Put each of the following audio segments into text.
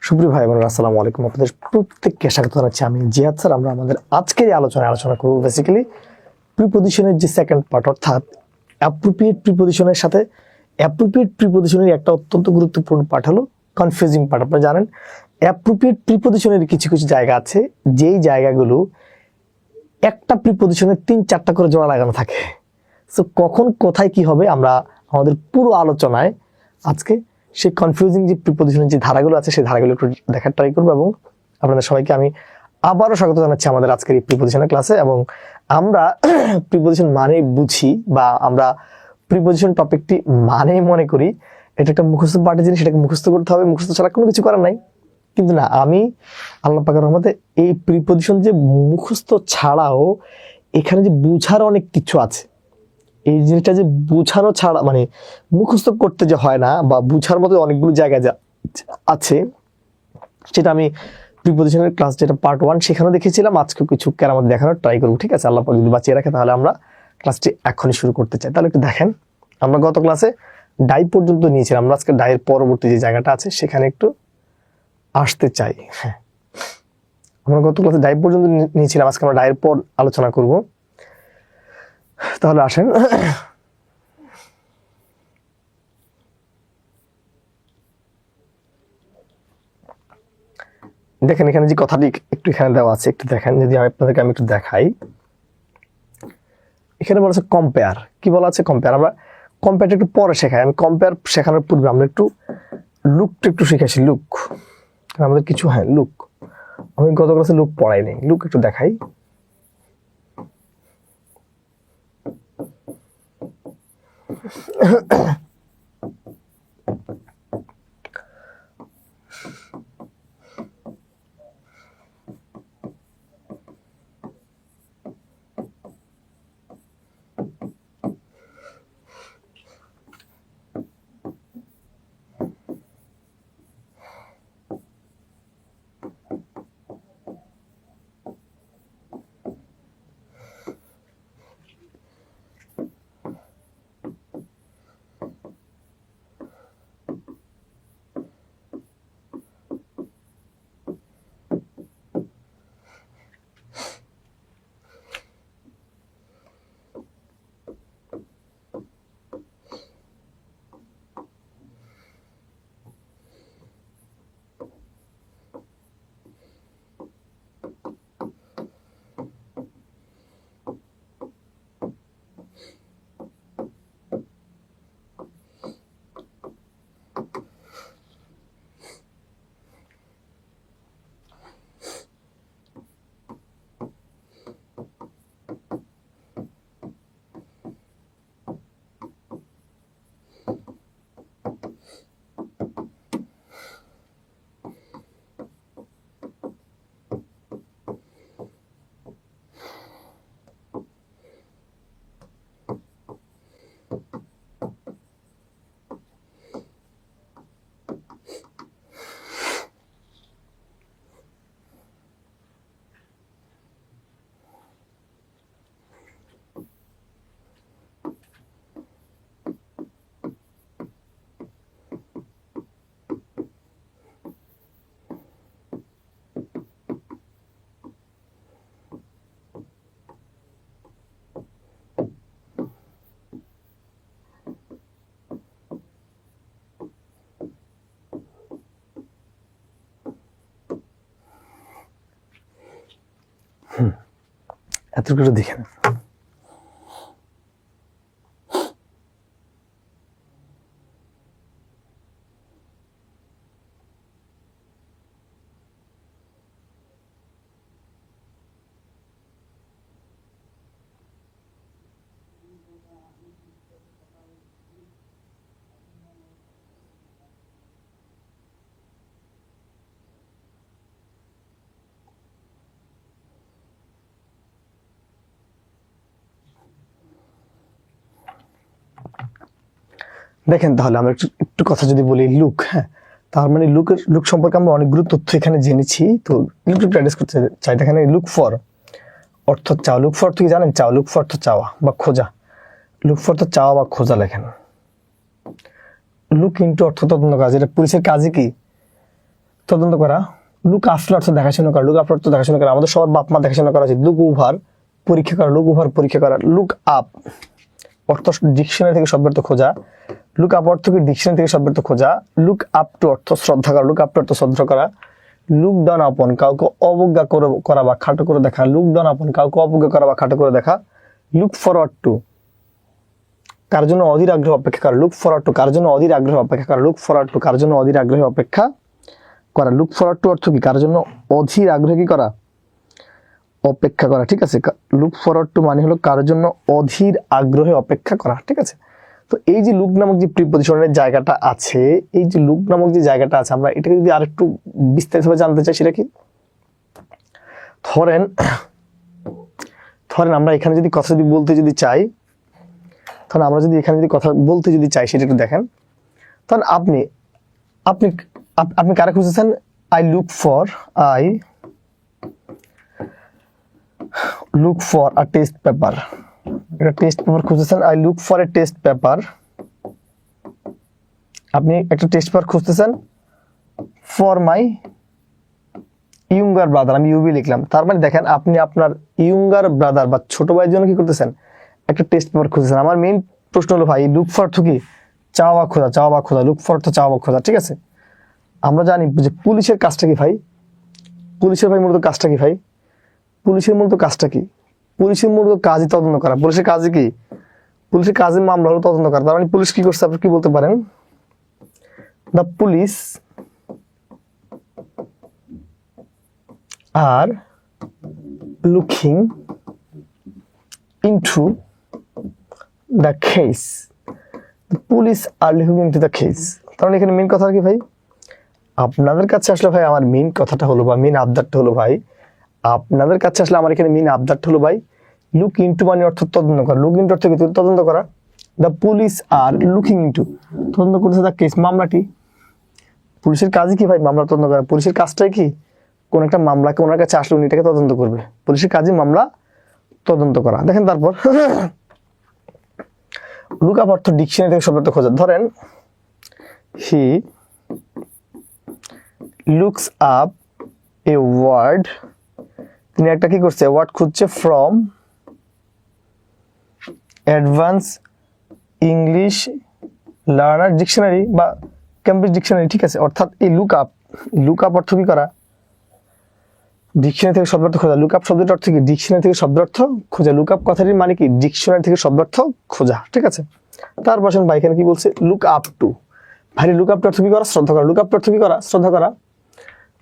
সুপ্রিয় ভাই বোনেরা, আসসালামু আলাইকুম। আপনাদের প্রত্যেককে স্বাগত জানাচ্ছি। আমি জিহাদ স্যার। আমরা আমাদের আজকের আলোচনা করব বেসিক্যালি প্রিপজিশনের যে সেকেন্ড পার্ট, অর্থাৎ অ্যাপ্রোপ্রিয়েট প্রিপজিশনের সাথে অ্যাপ্রোপ্রিয়েট প্রিপজিশনের একটা অত্যন্ত গুরুত্বপূর্ণ পার্ট হলো কনফিউজিং পার্ট। আপনারা জানেন অ্যাপ্রোপ্রিয়েট প্রিপজিশনের কিছু কিছু জায়গা আছে, যেই জায়গাগুলো একটা প্রিপজিশনের 3-4টা করে জোড়া লাগানো থাকে। সো কখন কোথায় কি হবে আমরা আমাদের পুরো আলোচনায় আজকে সেই কনফিউজিং যে প্রিপজিশনের যে ধারাগুলো আছে সেই ধারাগুলো একটু দেখার ট্রাই করবো। এবং আপনাদের সবাইকে আমি আবারও স্বাগত জানাচ্ছি আমাদের আজকের এই প্রিপজিশনের ক্লাসে। এবং আমরা প্রিপজিশন মানে বুঝি বা আমরা প্রিপজিশন টপিকটি মানে মনে করি এটা একটা মুখস্থ পাঠের জিনিস, সেটাকে মুখস্থ করতে হবে, মুখস্থ ছাড়া কোনো কিছু করার নাই। কিন্তু না, আমি আল্লাহ পাকের রহমতে এই প্রিপজিশন যে মুখস্থ ছাড়াও এখানে যে বুঝার অনেক কিছু আছে, এই জিনিসটা যে বুঝানো ছাড়া মানে মুখস্থ করতে যে হয় না বা বুঝার মতো অনেকগুলো জায়গা যা আছে, সেটা আমি প্রিপজিশনের ক্লাস যেটা পার্ট 1 সেখানে দেখেছিলাম। আজকে কিছু কেরামত দেখানোর ট্রাই করবো, ঠিক আছে? আল্লাহ পাক যদি বাঁচিয়ে রাখে তাহলে আমরা ক্লাসটি এখনই শুরু করতে চাই। তাহলে একটু দেখেন, আমরা গত ক্লাসে ডাই পর্যন্ত নিয়েছিলাম, আমরা আজকে ডাইয়ের পরবর্তী যে জায়গাটা আছে সেখানে একটু আসতে চাই। হ্যাঁ, আমরা গত ক্লাসে ডাই পর্যন্ত নিয়েছিলাম, আজকে আমরা ডাইয়ের পর আলোচনা করব। তাহলে আসেন, দেখেন এখানে যে কথাটি একটু এখানে দেওয়া আছে, একটু দেখেন। যদি আপনাদেরকে আমি একটু দেখাই, এখানে বলা আছে কম্পেয়ার। কি বলা আছে? কম্পেয়ার। আমরা কম্পেয়ারটা একটু পরে শেখাই। আমি কম্পেয়ার শেখানোর পূর্বে আমরা একটু লুকটা একটু শিখেছি। লুক আমাদের কিছু, হ্যাঁ লুক, আমি গত ক্লাসে লুক পড়াইনি, লুক একটু দেখাই। এতটুকু দেখেন। দেখেন তাহলে আমরা একটু কথা যদি বলি লুক, হ্যাঁ, তার মানে লুক সম্পর্কে আমরা অনেকগুলো তথ্য এখানে জেনেছি। তো লুক একটু অ্যাড্রেস করতে চাই। দেখেন লুক ফর অর্থ চাওয়া। লুক ফর থেকে জানেন চাওয়া, লুক ফর তো চাওয়া বা খোঁজা। লুক ফর তো চাওয়া বা খোঁজা লেখেন। লুক ইনটু অর্থ তদন্ত কাজ, এটা পুলিশের কাজই কি? তদন্ত করা। লুক আফটার অর্থ দেখাশোনা করা, লুক আফটার অর্থ দেখাশোনা করা, আমাদের সবার বাপ মা দেখাশোনা করা উচিত। লুক ওভার পরীক্ষা করা, লুক ওভার পরীক্ষা করা। লুক আপ অর্থ ডিকশনারি থেকে শব্দার্থ খোঁজা, লুক আপ অর্থ কি ডিকশনারি থেকে শব্দার্থ খোঁজা। লুক আপ টু অর্থ শ্রদ্ধা করা, লুক আপ টু অর্থ শ্রদ্ধা করা। লুক ডাউন আপন কাউকে অবজ্ঞা করা বা খাটো করে দেখা, লুক ডাউন আপন কাউকে অবজ্ঞা করা বা খাটো করে দেখা। লুক ফরওয়ার্ড টু কার জন্য অধীর আগ্রহ অপেক্ষা করা, লুক ফরওয়ার্ড টু কার জন্য অধীর আগ্রহ অপেক্ষা করা, লুক ফরওয়ার্ড টু কার জন্য অধীর আগ্রহ অপেক্ষা করা। লুক ফরওয়ার্ড টু অর্থ কি কার জন্য অধীর আগ্রহ কি করা, অপেক্ষা করা। ঠিক আছে, লুক ফরওয়ার্ড টু মানে হলো কার জন্য অধীর আগ্রহে অপেক্ষা করা। ঠিক আছে, তো এই যে লুক নামক যে প্রিপজিশনের জায়গাটা আছে, এই যে লুক নামক যে জায়গাটা আছে, আমরা এটাকে যদি আরেকটু বিস্তারিতভাবে জানতে চাই, সেটা কি ধরেন আমরা এখানে যদি কথা বলতে চাই, তাহলে আমরা যদি এখানে যদি কথা বলতে চাই সেটা একটু দেখেন। তখন আপনি আপনি আপনি কারা খুঁজেছেন? I look for a test paper, একটা টেস্ট পেপার খুঁজতেছেন। I look for a test paper, আপনি একটা টেস্ট পেপার খুঁজতেছেন ফর মাই ইয়ুঙ্গার ব্রাদার, আমি ইউবি লিখলাম। তার মানে দেখেন আপনি আপনার ইয়ুঙ্গার ব্রাদার বা ছোট ভাইয়ের জন্য কি করতেছেন? একটা টেস্ট পেপার খুঁজতেছেন। আমার মেইন প্রশ্ন হলো ভাই, লুক ফর তো কি চাওয়া খোঁজা, লুক ফর তো চাওয়া খোঁজা। ঠিক আছে, আমরা জানি যে পুলিশের কাজটা কি ভাই, পুলিশের মূলত কাজটা কি? পুলিশের মূলত কাজই তদন্ত করা। পুলিশের কাজে কি? পুলিশের কাজের মামলা হলো তদন্ত করা। তার মানে পুলিশ কি করছে? আপনি কি বলতে পারেন? The police are looking into the case, police are looking into the case. তার মানে এখানে মেইন কথা কি ভাই? আপনাদের কাছে আসলে ভাই আমার মেইন কথাটা হলো বা মেইন আবদারটা হলো ভাই, আপনাদের কাছে আসলে আমার এখানে মেইন আবদারটা হলো ভাই, লুক ইনটু মানে অর্থ তদন্ত করা, লুক ইনটু অর্থ কি তদন্ত করা। The police are looking into তদন্ত করতেছে দ্য কেস, মামলাটি। পুলিশের কাজই কি ভাই? মামলা তদন্ত করা। পুলিশের কাজটাই কি? কোন একটা মামলাকে ওনার কাছে আসলে উনি এটাকে তদন্ত করবে। পুলিশের কাজই মামলা তদন্ত করা। দেখেন তারপর লুক আপ অর্থ ডিকশনারি থেকে শব্দটা খোঁজা। ধরেন he looks up a word, তিনি একটা কি করছে? ওয়ার্ড খুঁজছে from advance English learner dictionary বা ক্যামব্রিজ ডিকশনারি। ঠিক আছে, অর্থাৎ এই লুক আপ অর্থ কি করা? ডিকশনারি থেকে শব্দার্থ খোঁজা। লুক আপ শব্দটার অর্থ কি? ডিকশনারি থেকে শব্দার্থ খোঁজা। লুক আপ কথাটির মানে কি? ডিকশনারি থেকে শব্দার্থ খোঁজা। ঠিক আছে, তারপর ভাই এখানে কি বলছে? লুক আপ টু, ভাই লুক আপ টু অর্থ কি করা? শ্রদ্ধা করা। লুক আপ টু অর্থ কি করা? শ্রদ্ধা করা।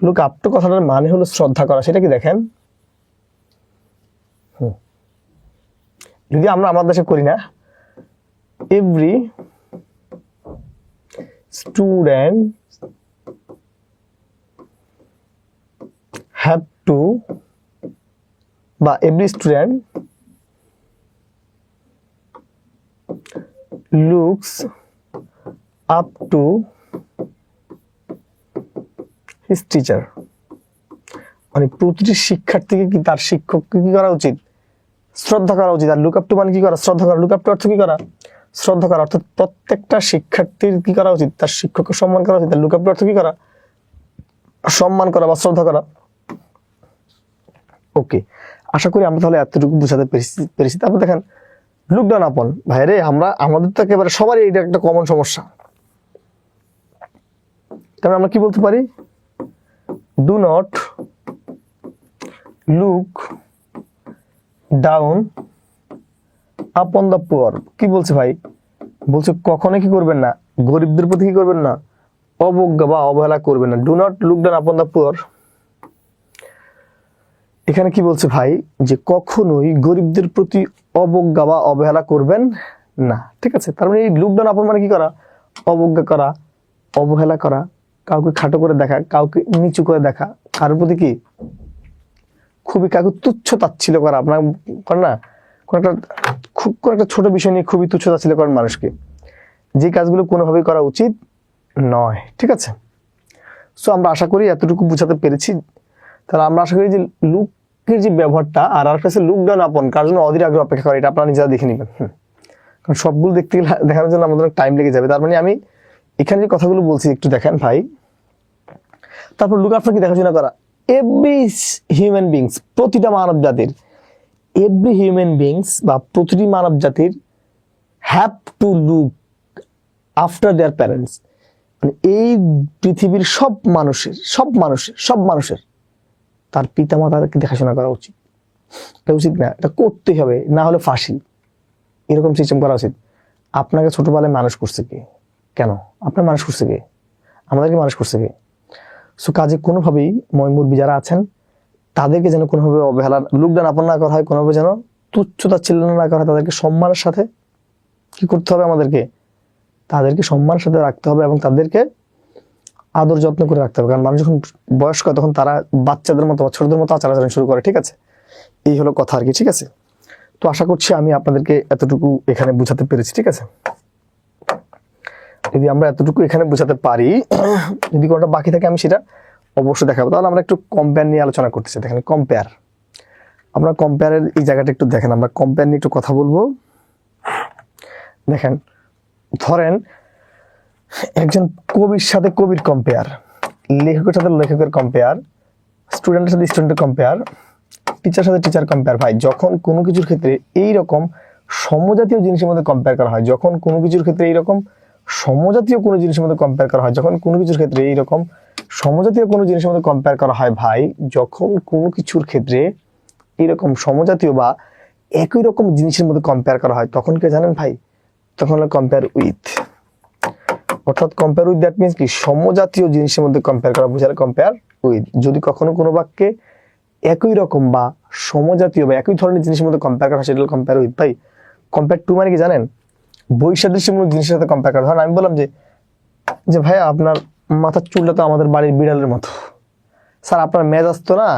লুক আপ টু কথাটার মানে হলো শ্রদ্ধা করা। সেটা কি দেখেন, যদি আমরা আমাদের দেশে করি না, এভরি স্টুডেন্ট হ্যাভ টু বা every student looks up to his teacher, মানে প্রতিটি শিক্ষার্থীকে কি তার শিক্ষককে কি করা উচিত? শ্রদ্ধা করা উচিত। আর লুক আপ টু মানে কি করা? শ্রদ্ধা করা। লুক আপ টু অর্থ কি করা? শ্রদ্ধা করা। অর্থাৎ প্রত্যেকটা শিক্ষার্থীর কি করা উচিত? তার শিক্ষককে সম্মান করা উচিত। লুক আপ টু অর্থ কি করা? সম্মান করা বা শ্রদ্ধা করা। ওকে, আশা করি আমরা তাহলে এতটুকু বুঝাতে পেরেছি। তারপর দেখেন লুক ডাউন আপন, ভাইরে আমাদের তো একেবারে সবারই এটা একটা কমন সমস্যা। কারণ আমরা কি বলতে পারি? Do not look down upon the poor. কি বলছে ভাই? বলছে কখনো কি করবেন না? গরিবদের প্রতি কি করবেন না? অবজ্ঞা বা অবহেলা করবেন না। Do not look down upon the poor. এখানে কি বলছে ভাই? যে কখনোই গরিবদের প্রতি অবজ্ঞা বা অবহেলা করবেন না। ঠিক আছে, তার মানে এই লুক ডাউন আপন মানে কি করা? অবজ্ঞা করা, অবহেলা করা, কাউকে খাটো করে দেখা, কাউকে নিচু করে দেখা, কারোর প্রতি কি খুবই কাউকে তুচ্ছ তাচ্ছিল্য করা। আপনার করেন না? কোন একটা ছোট বিষয় নিয়ে খুবই তুচ্ছ তাচ্ছিল্য করেন মানুষকে, যে কাজগুলো কোনোভাবেই করা উচিত নয়। ঠিক আছে, সো আমরা আশা করি এতটুকু বুঝাতে পেরেছি। তাহলে আমরা আশা করি যে লুকের যে ব্যবহারটা, আর কাছে লুক ডাউন আপন কার জন্য অধীর আগ্রহ অপেক্ষা করে, এটা আপনারা নিজেরা দেখে নেবেন। কারণ সবগুলো দেখতে গেলে দেখানোর জন্য আমাদের টাইম লেগে যাবে। তার মানে আমি এখানে যে কথাগুলো বলছি একটু দেখেন ভাই। তারপর লুক আফটার কি দেখাশোনা করা, এভরি হিউম্যান বিংস, প্রতিটা মানব জাতির, এভরি হিউম্যান বিংস বা প্রতিটি মানব জাতির have to look after their parents, মানে এই পৃথিবীর সব মানুষের তার পিতা মাতাকে দেখাশোনা করা উচিত। এটা উচিত না, এটা করতেই হবে, না হলে ফাঁসি, এরকম সিস্টেম করা উচিত। আপনাকে ছোটবেলায় মানুষ করছে কে? কেন আপনার মানুষ করছে কে? আমাদেরকে মানুষ করছে কে? সো কাজে কোনোভাবেই মুরব্বী যারা আছেন তাদেরকে যেন কোনোভাবে অবহেলার লোকদান আপন না করা হয়, কোনোভাবে যেন তুচ্ছতা ছিল না করা হয়, তাদেরকে সম্মানের সাথে কি করতে হবে, আমাদেরকে তাদেরকে সম্মানের সাথে রাখতে হবে এবং তাদেরকে আদর যত্ন করে রাখতে হবে। কারণ মানুষ যখন বয়স্ক হয় তখন তারা বাচ্চাদের মতো ছোটদের মতো আচার আচরণ শুরু করে, ঠিক আছে? এই হলো কথা আর কি, ঠিক আছে? তো আশা করছি আমি আপনাদেরকে এতটুকু এখানে বুঝাতে পেরেছি, ঠিক আছে? যদি আমরা এতটুকু এখানে বুঝাতে পারি, যদি কোনটা বাকি থাকে আমি সেটা অবশ্যই দেখাবো। তাহলে আমরা একটু কম্পেয়ার নিয়ে আলোচনা করতেছি। দেখেন কম্পেয়ার, আমরা কম্পেয়ারের এই জায়গাটা একটু দেখেন, আমরা কম্পেয়ার নিয়ে একটু কথা বলবো। দেখেন ধরেন একজন কবির সাথে কবির কম্পেয়ার, লেখকের সাথে লেখকের কম্পেয়ার, স্টুডেন্টের সাথে স্টুডেন্টের কম্পেয়ার, টিচার সাথে টিচার কম্পেয়ার। ভাই যখন কোনো কিছুর ক্ষেত্রে এইরকম সমজাতীয় জিনিসের মধ্যে কম্পেয়ার করা হয়, যখন কোনো কিছুর ক্ষেত্রে এইরকম সমজাতীয় কোনো জিনিসের মধ্যে কম্পেয়ার করা হয়, যখন কোনো কিছুর ক্ষেত্রে এইরকম সমজাতীয় কোনো জিনিসের মধ্যে কম্পেয়ার করা হয়, ভাই যখন কোনো কিছুর ক্ষেত্রে এইরকম সমজাতীয় বা একই রকম জিনিসের মধ্যে কম্পেয়ার করা হয়, তখন কে জানেন ভাই? তখন হলো কম্পেয়ার উইথ। অর্থাৎ কম্পেয়ার উইথ দ্যাট মিনস কি, সমজাতীয় জিনিসের মধ্যে কম্পেয়ার করা বোঝালে কম্পেয়ার উইথ। যদি কখনো কোনো বাক্যে একই রকম বা সমজাতীয় বা একই ধরনের জিনিসের মধ্যে কম্পেয়ার করা হয়, সেটা হলো কম্পেয়ার উইথ। ভাই কম্পেয়ার টু মানে কি জানেন? বৈসাদৃশ্যমূলক জিনিসের সাথে কম্পেয়ার করা। ধরেন আমি বললাম যে ভাই আপনার মাথার চুলটা তো আমাদের বাড়ির বিড়ালের মতো। স্যার আপনার মেজাজ তো না,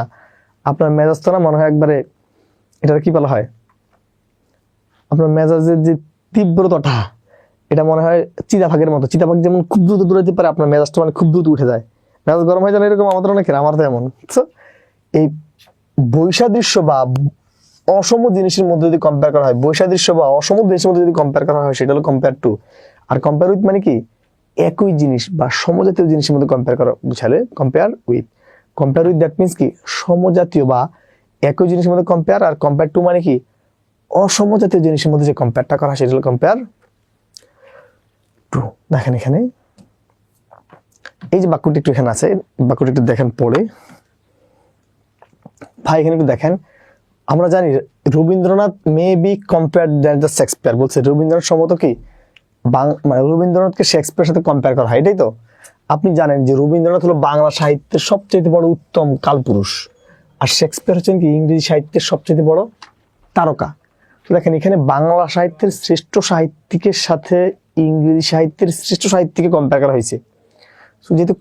আপনার মেজাজ তো না মনে হয় একবারে, এটা কি বলা হয়, আপনার মেজাজের যে তীব্রতাটা এটা মনে হয় চিতাবাঘের মতো। চিতাবাঘ যেমন খুব দ্রুত দৌড়াতে পারে, আপনার মেজাজটা মানে খুব দ্রুত উঠে যায়, মেজাজ গরম হয়ে যায়, এরকম আমাদের অনেকের, আমার তো এমন। এই বৈসাদৃশ্য বা অসম জিনিসের মধ্যে যদি কম্পেয়ার করা হয়, বৈসাদৃশ্য বা অসম জিনিসের মধ্যে যদি কম্পেয়ার করা হয়, সেটা হলো কম্পেয়ার টু। আর কম্পেয়ার উইথ মানে কি, একই জিনিস বা সমজাতীয় জিনিসের মধ্যে কম্পেয়ার করা বুঝালে compare with. Compare with that means কি, সমজাতীয় বা একই জিনিসের মধ্যে কম্পেয়ার। আর কম্পেয়ার টু মানে কি, অসমজাতীয় জিনিসের মধ্যে যে কম্পেয়ারটা করা হয়, সেটা হলো কম্পেয়ার টু। দেখেন এখানে এই যে বাক্যটি একটু এখানে আছে, বাক্যটি একটু দেখেন পড়ে। ভাই এখানে একটু দেখেন, আমরা জানি Rabindranath may be compared than the Shakespeare, বলছে রবীন্দ্রনাথ সম্ভবত কি মানে রবীন্দ্রনাথকে শেক্সপিয়ারের সাথে কম্পেয়ার করা হয়, এটাই তো? আপনি জানেন যে রবীন্দ্রনাথ হলো বাংলা সাহিত্যের সবচেয়ে বড় উত্তম কালপুরুষ, আর শেক্সপিয়ার হচ্ছেন কি ইংরেজি সাহিত্যের সবচেয়ে বড় তারকা। তো দেখেন এখানে বাংলা সাহিত্যের শ্রেষ্ঠ সাহিত্যিকের সাথে ইংরেজি সাহিত্যের শ্রেষ্ঠ সাহিত্যিককে কম্পেয়ার করা হয়েছে। তো যেহেতু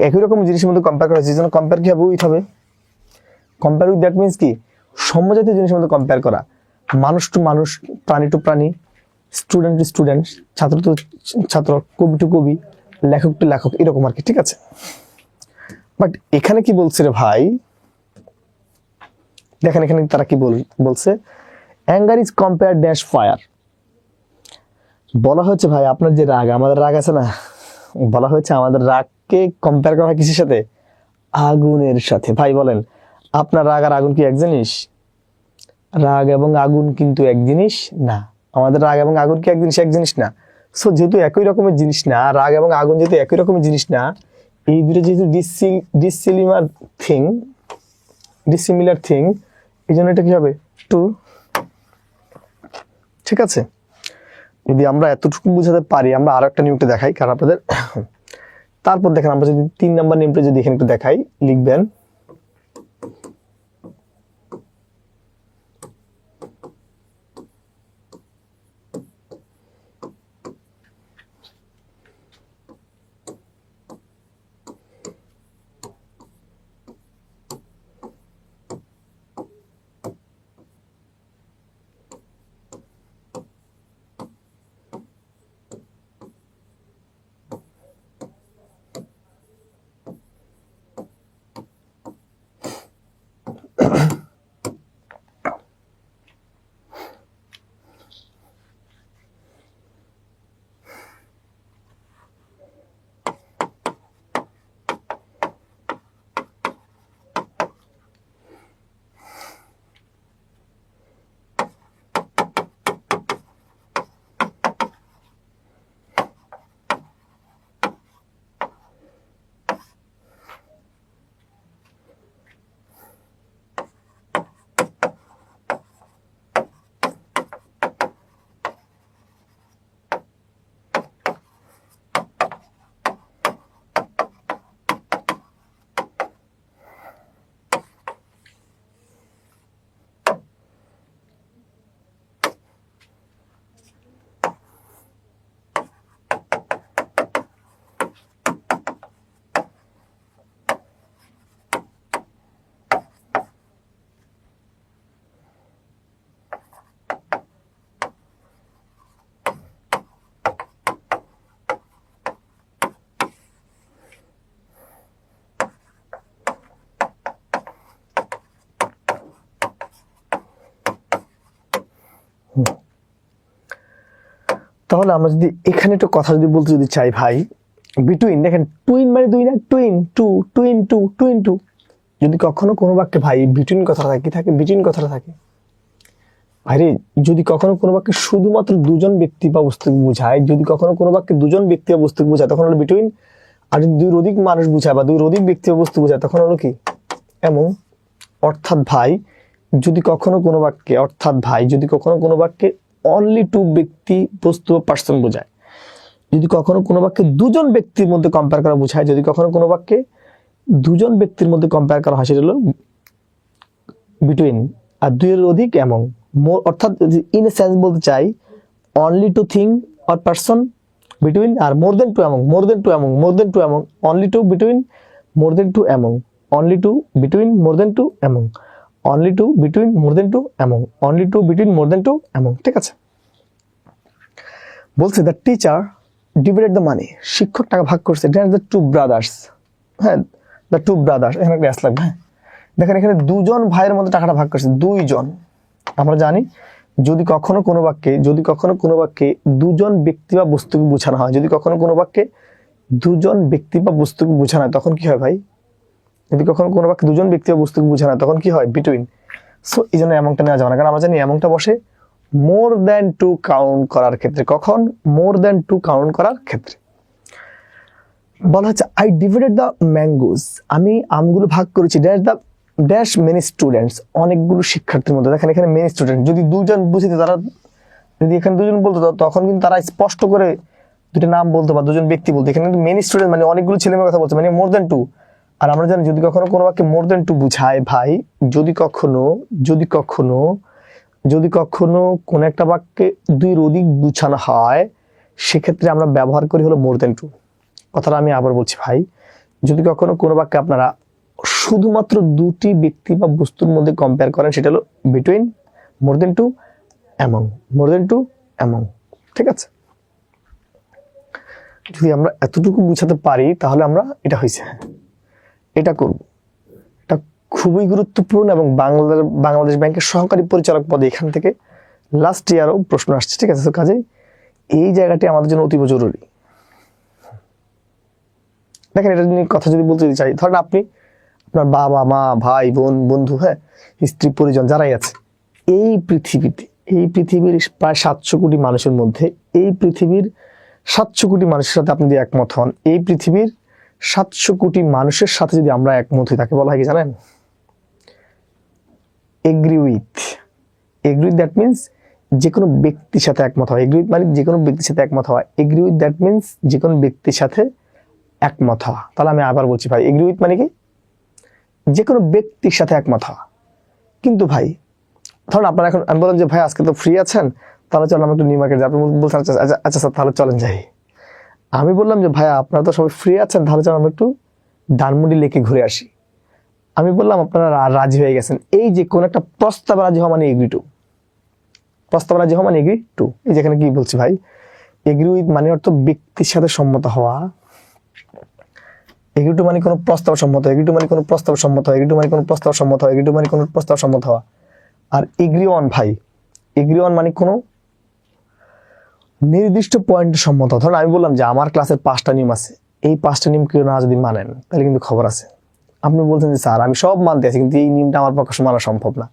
একই রকম জিনিসের মধ্যে কম্পেয়ার করা হয়েছে, এই জন্য কম্পেয়ার কি হবে? উইথ হবে। কম্পেয়ার উইথ দ্যাট মিনস কি, সমজাতীয় জিনিসের মধ্যে কম্পেয়ার করা, মানুষ টু মানুষ, প্রাণী টু প্রাণী, স্টুডেন্ট টু স্টুডেন্ট, ছাত্র টু ছাত্র, কবি টু কবি, লেখক টু লেখক, এরকম আর কি, ঠিক আছে? বাট এখানে কি বলছে রে ভাই, দেখেন এখানে তারা কি বলছে, anger is compare dash fire. বলা হয়েছে ভাই আপনার যে রাগ, আমাদের রাগ আছে না, বলা হয়েছে আমাদের রাগকে কম্পেয়ার করা হয় কিসের সাথে? আগুনের সাথে। ভাই বলেন আপনার রাগ আর আগুন কি এক জিনিস? রাগ এবং আগুন কিন্তু এক জিনিস না। আমাদের রাগ এবং আগুন কি এক জিনিস না। সো যেহেতু একই রকমের জিনিস না, রাগ এবং আগুন যেহেতু একই রকমের জিনিস না, এই দুটো যেহেতু ডিসিমিলার থিং, এই জন্য এটা কি হবে? টু। ঠিক আছে, যদি আমরা এতটুকু বুঝাতে পারি, আমরা আরো একটা নিয়মটা দেখাই কারণ আপনাদের। তারপর দেখেন আমরা যদি 3 নাম্বার নিয়মটা যদি এখানে একটু দেখাই, লিখবেন তাহলে আমরা যদি এখানে একটা কথা যদি বলতে যদি চাই ভাই, বিটুইন, দেখেন টুইন মানে দুই না, twin two, twin two, twin two. যদি কখনো কোনো বাক্যে ভাই বিটুইন কথাটা থাকে, কি থাকে? বিটুইন কথাটা থাকে। ভাইরে যদি কখনো কোনো বাক্যে শুধুমাত্র দুজন ব্যক্তি বা বস্তুকে বোঝায়, যদি কখনো কোনো বাক্যে দুজন ব্যক্তি বা বস্তুকে বোঝায় তখন হলো বিটুইন। আর যদি দুই অধিক মানুষ বোঝায় বা দুই অধিক ব্যক্তি বা বস্তু বোঝায় তখন হলো কি? এমন। অর্থাৎ ভাই যদি কখনো কোনো বাক্যে, অর্থাৎ ভাই যদি কখনো কোনো বাক্যে অনলি টু ব্যক্তি, বস্তু বা পার্সন বোঝায়, যদি কখনো কোনো বাক্যে দুজন ব্যক্তির মধ্যে কম্পেয়ার করা বোঝায়, যদি কখনো কোনো বাক্যে দুজন ব্যক্তির মধ্যে কম্পেয়ার করা হয় সেটা হলো বিটুইন। আর দুইয়ের অধিক এমন, অর্থাৎ ইন এ সেন্স বলতে চাই only two thing or person between, আর more than two among, more than two among, more than two among, only two between, more than two among, only two between, more than two among, only two between, more than two among, only two between, more than two among. ঠিক আছে, বলছে the teacher divided the money, শিক্ষক টাকা ভাগ করছে, the two brothers. হ্যাঁ, the two brothers, এখানে একটা লাগবে। হ্যাঁ দেখেন এখানে দুজন ভাইয়ের মধ্যে টাকাটা ভাগ করছে, দুইজন। আমরা জানি যদি কখনো কোনো বাক্যে, যদি কখনো কোনো বাক্যে দুজন ব্যক্তি বা বস্তুকে বোঝানো হয়, যদি কখনো কোনো বাক্যে দুজন ব্যক্তি বা বস্তুকে বোঝানো হয় তখন কি হয় ভাই? যদি কখনো কোনো বাক্যে দুজন ব্যক্তি বা বস্তুকে বোঝানো হয় তখন কি হয়? বিটুইন। সো এই জন্য এমনটা নেওয়া যাবে না, কারণ আমরা জানি এমনটা বসে মোর দেন টু কাউন্ট করার ক্ষেত্রে। কখন? মোর দেন টু কাউন্ট করার ক্ষেত্রে। বলা হচ্ছে আই ডিভাইডেড দ্য ম্যাঙ্গোস, আমি আমগুলো ভাগ করেছি, dash the dash many students, অনেকগুলো শিক্ষার্থীর মধ্যে। দেখেন এখানে মেনি স্টুডেন্ট, যদি দুজন বুঝিতে তারা, যদি এখানে দুজন বলতো তখন কিন্তু তারা স্পষ্ট করে দুটো নাম বলতো বা দুজন ব্যক্তি বলতো। এখানে কিন্তু মেনি স্টুডেন্ট মানে অনেকগুলো ছেলেমেয়ের কথা বলছে, মানে মোর দেন টু। আর আমরা জানি যদি কখনো কোনো বাক্যে মোর দেন টু বুঝায় ভাই, যদি কখনো যদি কখনো যদি কখনো কোনো একটা বাক্যে দুইয়ের অধিক বুঝানো হয় সেক্ষেত্রে আমরা ব্যবহার করি হলো মোর দেন টু। কথাটা আমি আবার বলছি ভাই, যদি কখনো কোনো বাক্যে আপনারা শুধুমাত্র দুটি ব্যক্তি বা বস্তুর মধ্যে কম্পেয়ার করেন সেটা হলো between, more than two, among, মোর দেন টু, অ্যামং। ঠিক আছে, যদি আমরা এতটুকু বুঝাতে পারি তাহলে আমরা এটা হয়েছে, এটা করব। এটা খুবই গুরুত্বপূর্ণ এবং বাংলাদেশ ব্যাংকের সহকারী পরিচালক পদে এখান থেকে লাস্ট ইয়ারও প্রশ্ন আসছে। ঠিক আছে, কাজে এই জায়গাটি আমাদের জন্য অতীব জরুরি। দেখেন এটা নিয়ে কথা যদি বলতে চাই, ধরেন আপনি, আপনার বাবা মা, ভাই বোন, বন্ধু, হ্যাঁ স্ত্রী, পরিজন যারাই আছে এই পৃথিবীতে, এই পৃথিবীর প্রায় 700 কোটি মানুষের মধ্যে, এই পৃথিবীর 700 কোটি মানুষের সাথে আপনি যদি একমত হন, এই পৃথিবীর 700 কোটি মানুষের সাথে যদি আমরা একমত হই তাকে বলা হয় কি জানেন? Agree with. Agree with that means যে কোনো ব্যক্তির সাথে একমত হয়। এগ্রি উইথ মানে যে কোনো ব্যক্তির সাথে একমত হওয়া। এগ্রি উইথ দ্যাট মিনস যে কোনো ব্যক্তির সাথে একমত হওয়া। তাহলে আমি আবার বলছি ভাই, এগ্রি উইথ মানে কি? যে কোনো ব্যক্তির সাথে একমত হওয়া। কিন্তু ভাই ধরুন আপনারা এখন, আমি বললাম যে ভাই আজকে তো ফ্রি আছেন, তাহলে চলো আমরা একটু নিউ মার্কেট যাই। আপনি বলছেন আচ্ছা স্যার তাহলে চলেন যাই। আমি বললাম যে ভাইয়া আপনারা তো সবাই ফ্রি আছেন, তাহলে চলো আমরা একটু ধানমন্ডি লেকে ঘুরে আসি। আমি বললাম আপনারা রাজি হয়ে গেছেন। এই যে কোন একটা প্রস্তাবে রাজি হওয়া মানে এগ্রি টু। প্রস্তাবে রাজি হওয়া মানে এগ্রি টু। এই যেখানে কি বলছি ভাই, এগ্রি উইথ মানে অর্থ ব্যক্তির সাথে সম্মত হওয়া। এগ্রি টু মানে কোনো প্রস্তাব সম্মত, এগ্রি টু মানে কোনো প্রস্তাব সম্মত হয়, এগ্রি টু মানে কোনো প্রস্তাব সম্মত হয়, এগ্রি টু মানে কোনো প্রস্তাব সম্মত হওয়া। আর এগ্রি অন ভাই, এগ্রি অন মানে কোনো নির্দিষ্ট পয়েন্টে সম্মত। ধরুন আমি বললাম যে আমার ক্লাসের 5টা নিয়ম আছে, এই 5টা নিয়ম কেউ না যদি মানেন তাহলে কিন্তু খবর আছে। আপনি বলছেন যে স্যার আমি সব মানতে আছি কিন্তু এই নিয়মটা আমার পক্ষে মানা সম্ভব না।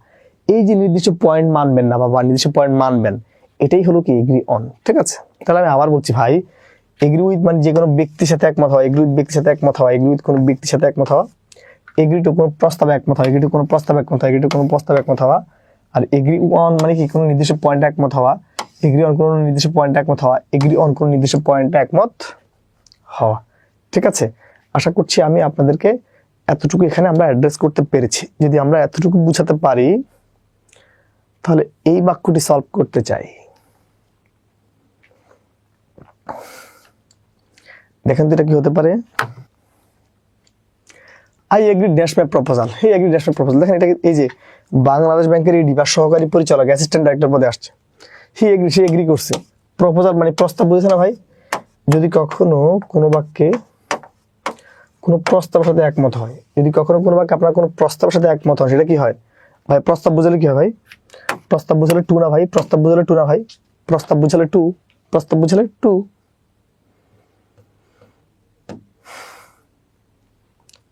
এই যে নির্দিষ্ট পয়েন্ট মানবেন না বা নির্দিষ্ট পয়েন্ট মানবেন, এটাই হলো কি এগ্রি অন। ঠিক আছে, তাহলে আমি আবার বলছি ভাই, এগ্রি উইথ মানে যে কোনো ব্যক্তির সাথে একমত হওয়া, এগ্রি উইথ ব্যক্তির সাথে একমত হওয়া, এগ্রি উইথ কোনো ব্যক্তির সাথে একমত হওয়া, এগ্রি টু কোনো প্রস্তাবে একমত হওয়া, এগ্রি টু কোনো প্রস্তাবে একমত হওয়া, এগ্রি টু কোনো প্রস্তাবে একমত হওয়া। আর এগ্রি অন মানে কি কোনো নির্দিষ্ট পয়েন্টে একমত হওয়া, এগ্রি অন কোনো নির্দিষ্ট পয়েন্টে একমত হওয়া, এগ্রি অন কোনো নির্দিষ্ট পয়েন্টে একমত হওয়া। ঠিক আছে, আশা করছি আমি আপনাদেরকে এতটুকু এখানে আমরা অ্যাড্রেস করতে পেরেছি। যদি আমরা এতটুকু বুঝাতে পারি তাহলে এই বাক্যটি সলভ করতে চাই। দেখেন তো এটা কি হতে পারে। I agree dash my proposal, he agree dash my proposal. দেখেন এটা এই যে বাংলাদেশ ব্যাংকের এডি বা সহকারী পরিচালক, অ্যাসিস্ট্যান্ট ডাইরেক্টর পদে আসছে। হি এগ্রি, সে এগ্রি করছে। প্রপোজাল মানে প্রস্তাব, বুঝেছে না ভাই? যদি কখনো কোনো বাক্যে কোনো প্রস্তাবের সাথে একমত হয়, যদি কখনো কোনো বাক্যে আপনার কোনো প্রস্তাবের সাথে একমত হয় সেটা কি হয় ভাই? প্রস্তাব বুঝালে কি হয় ভাই? প্রস্তাব বুঝালে টু না ভাই? প্রস্তাব বুঝালে টু না ভাই? প্রস্তাব বুঝালে টু, প্রস্তাব বুঝালে টু।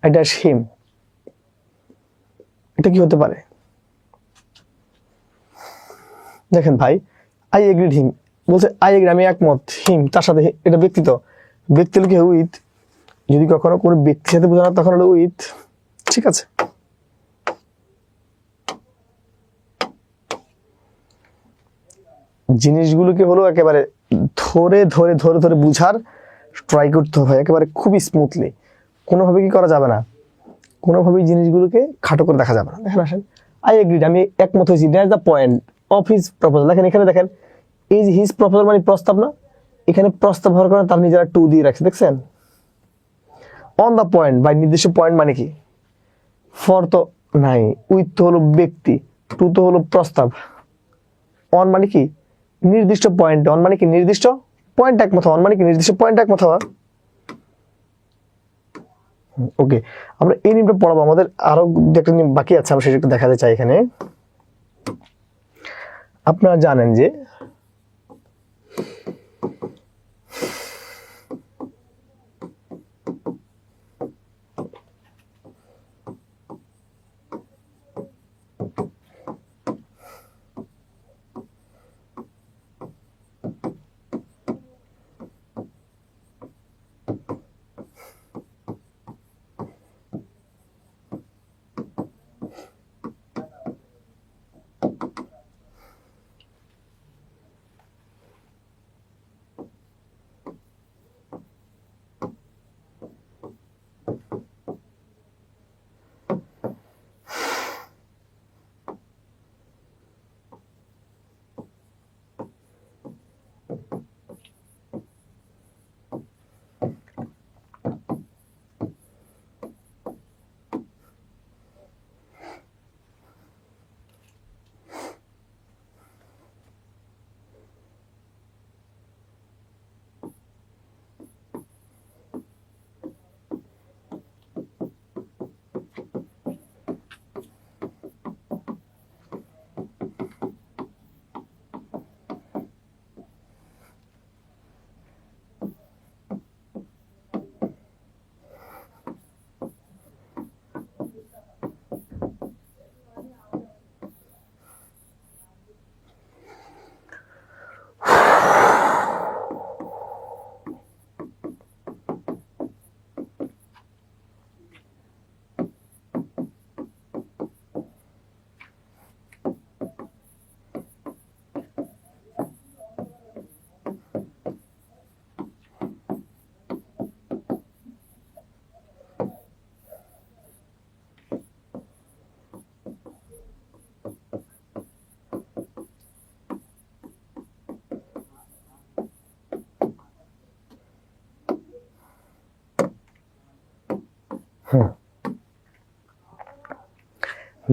আই ড্যাশ হিম, এটা কি হতে পারে? দেখেন ভাই, আই এগ্রিড হিম বলছে, আই এগ্রি আমি একমত, হিম তার সাথে, এটা ব্যক্তি, তো ব্যক্তি হলো কি উইথ, যদি কখনো কোনো ব্যক্তির সাথে বোঝানো তখন হলো উইথ। ঠিক আছে, জিনিসগুলোকে হলো একেবারে ধরে ধরে ধরে ধরে বুঝার ট্রাই করতে হবে একেবারে খুবই স্মুথলি, কোনোভাবে কি করা যাবে না, কোনোভাবেই জিনিসগুলোকে খাটো করে দেখা যাবে না। দেখেন আসেন, আই এগ্রিড আমি একমত হয়েছি, that's the point of his proposal. দেখেন এখানে দেখেন, এই যে হিজ প্রপোজাল মানে প্রস্তাব না, এখানে প্রস্তাব হওয়ার কারণে তার নিজেরা টু দিয়ে রাখছে, দেখছেন? অন দ্য পয়েন্ট বাই নির্দিষ্ট পয়েন্ট মানে কি, ফর তো নাই, উইথ তো হলো ব্যক্তি, টু তো হলো প্রস্তাব, অন মানে কি নির্দিষ্ট পয়েন্ট, অন মানে কি নির্দিষ্ট পয়েন্ট একমত হওয়া, অন মানে কি নির্দিষ্ট পয়েন্ট একমত হওয়া। ওকে, আমরা এই নিয়মটা পড়াবো, আমাদের আরো একটা নিয়ম বাকি আছে, আমরা সেটা একটু দেখাতে চাই। এখানে আপনারা জানেন যে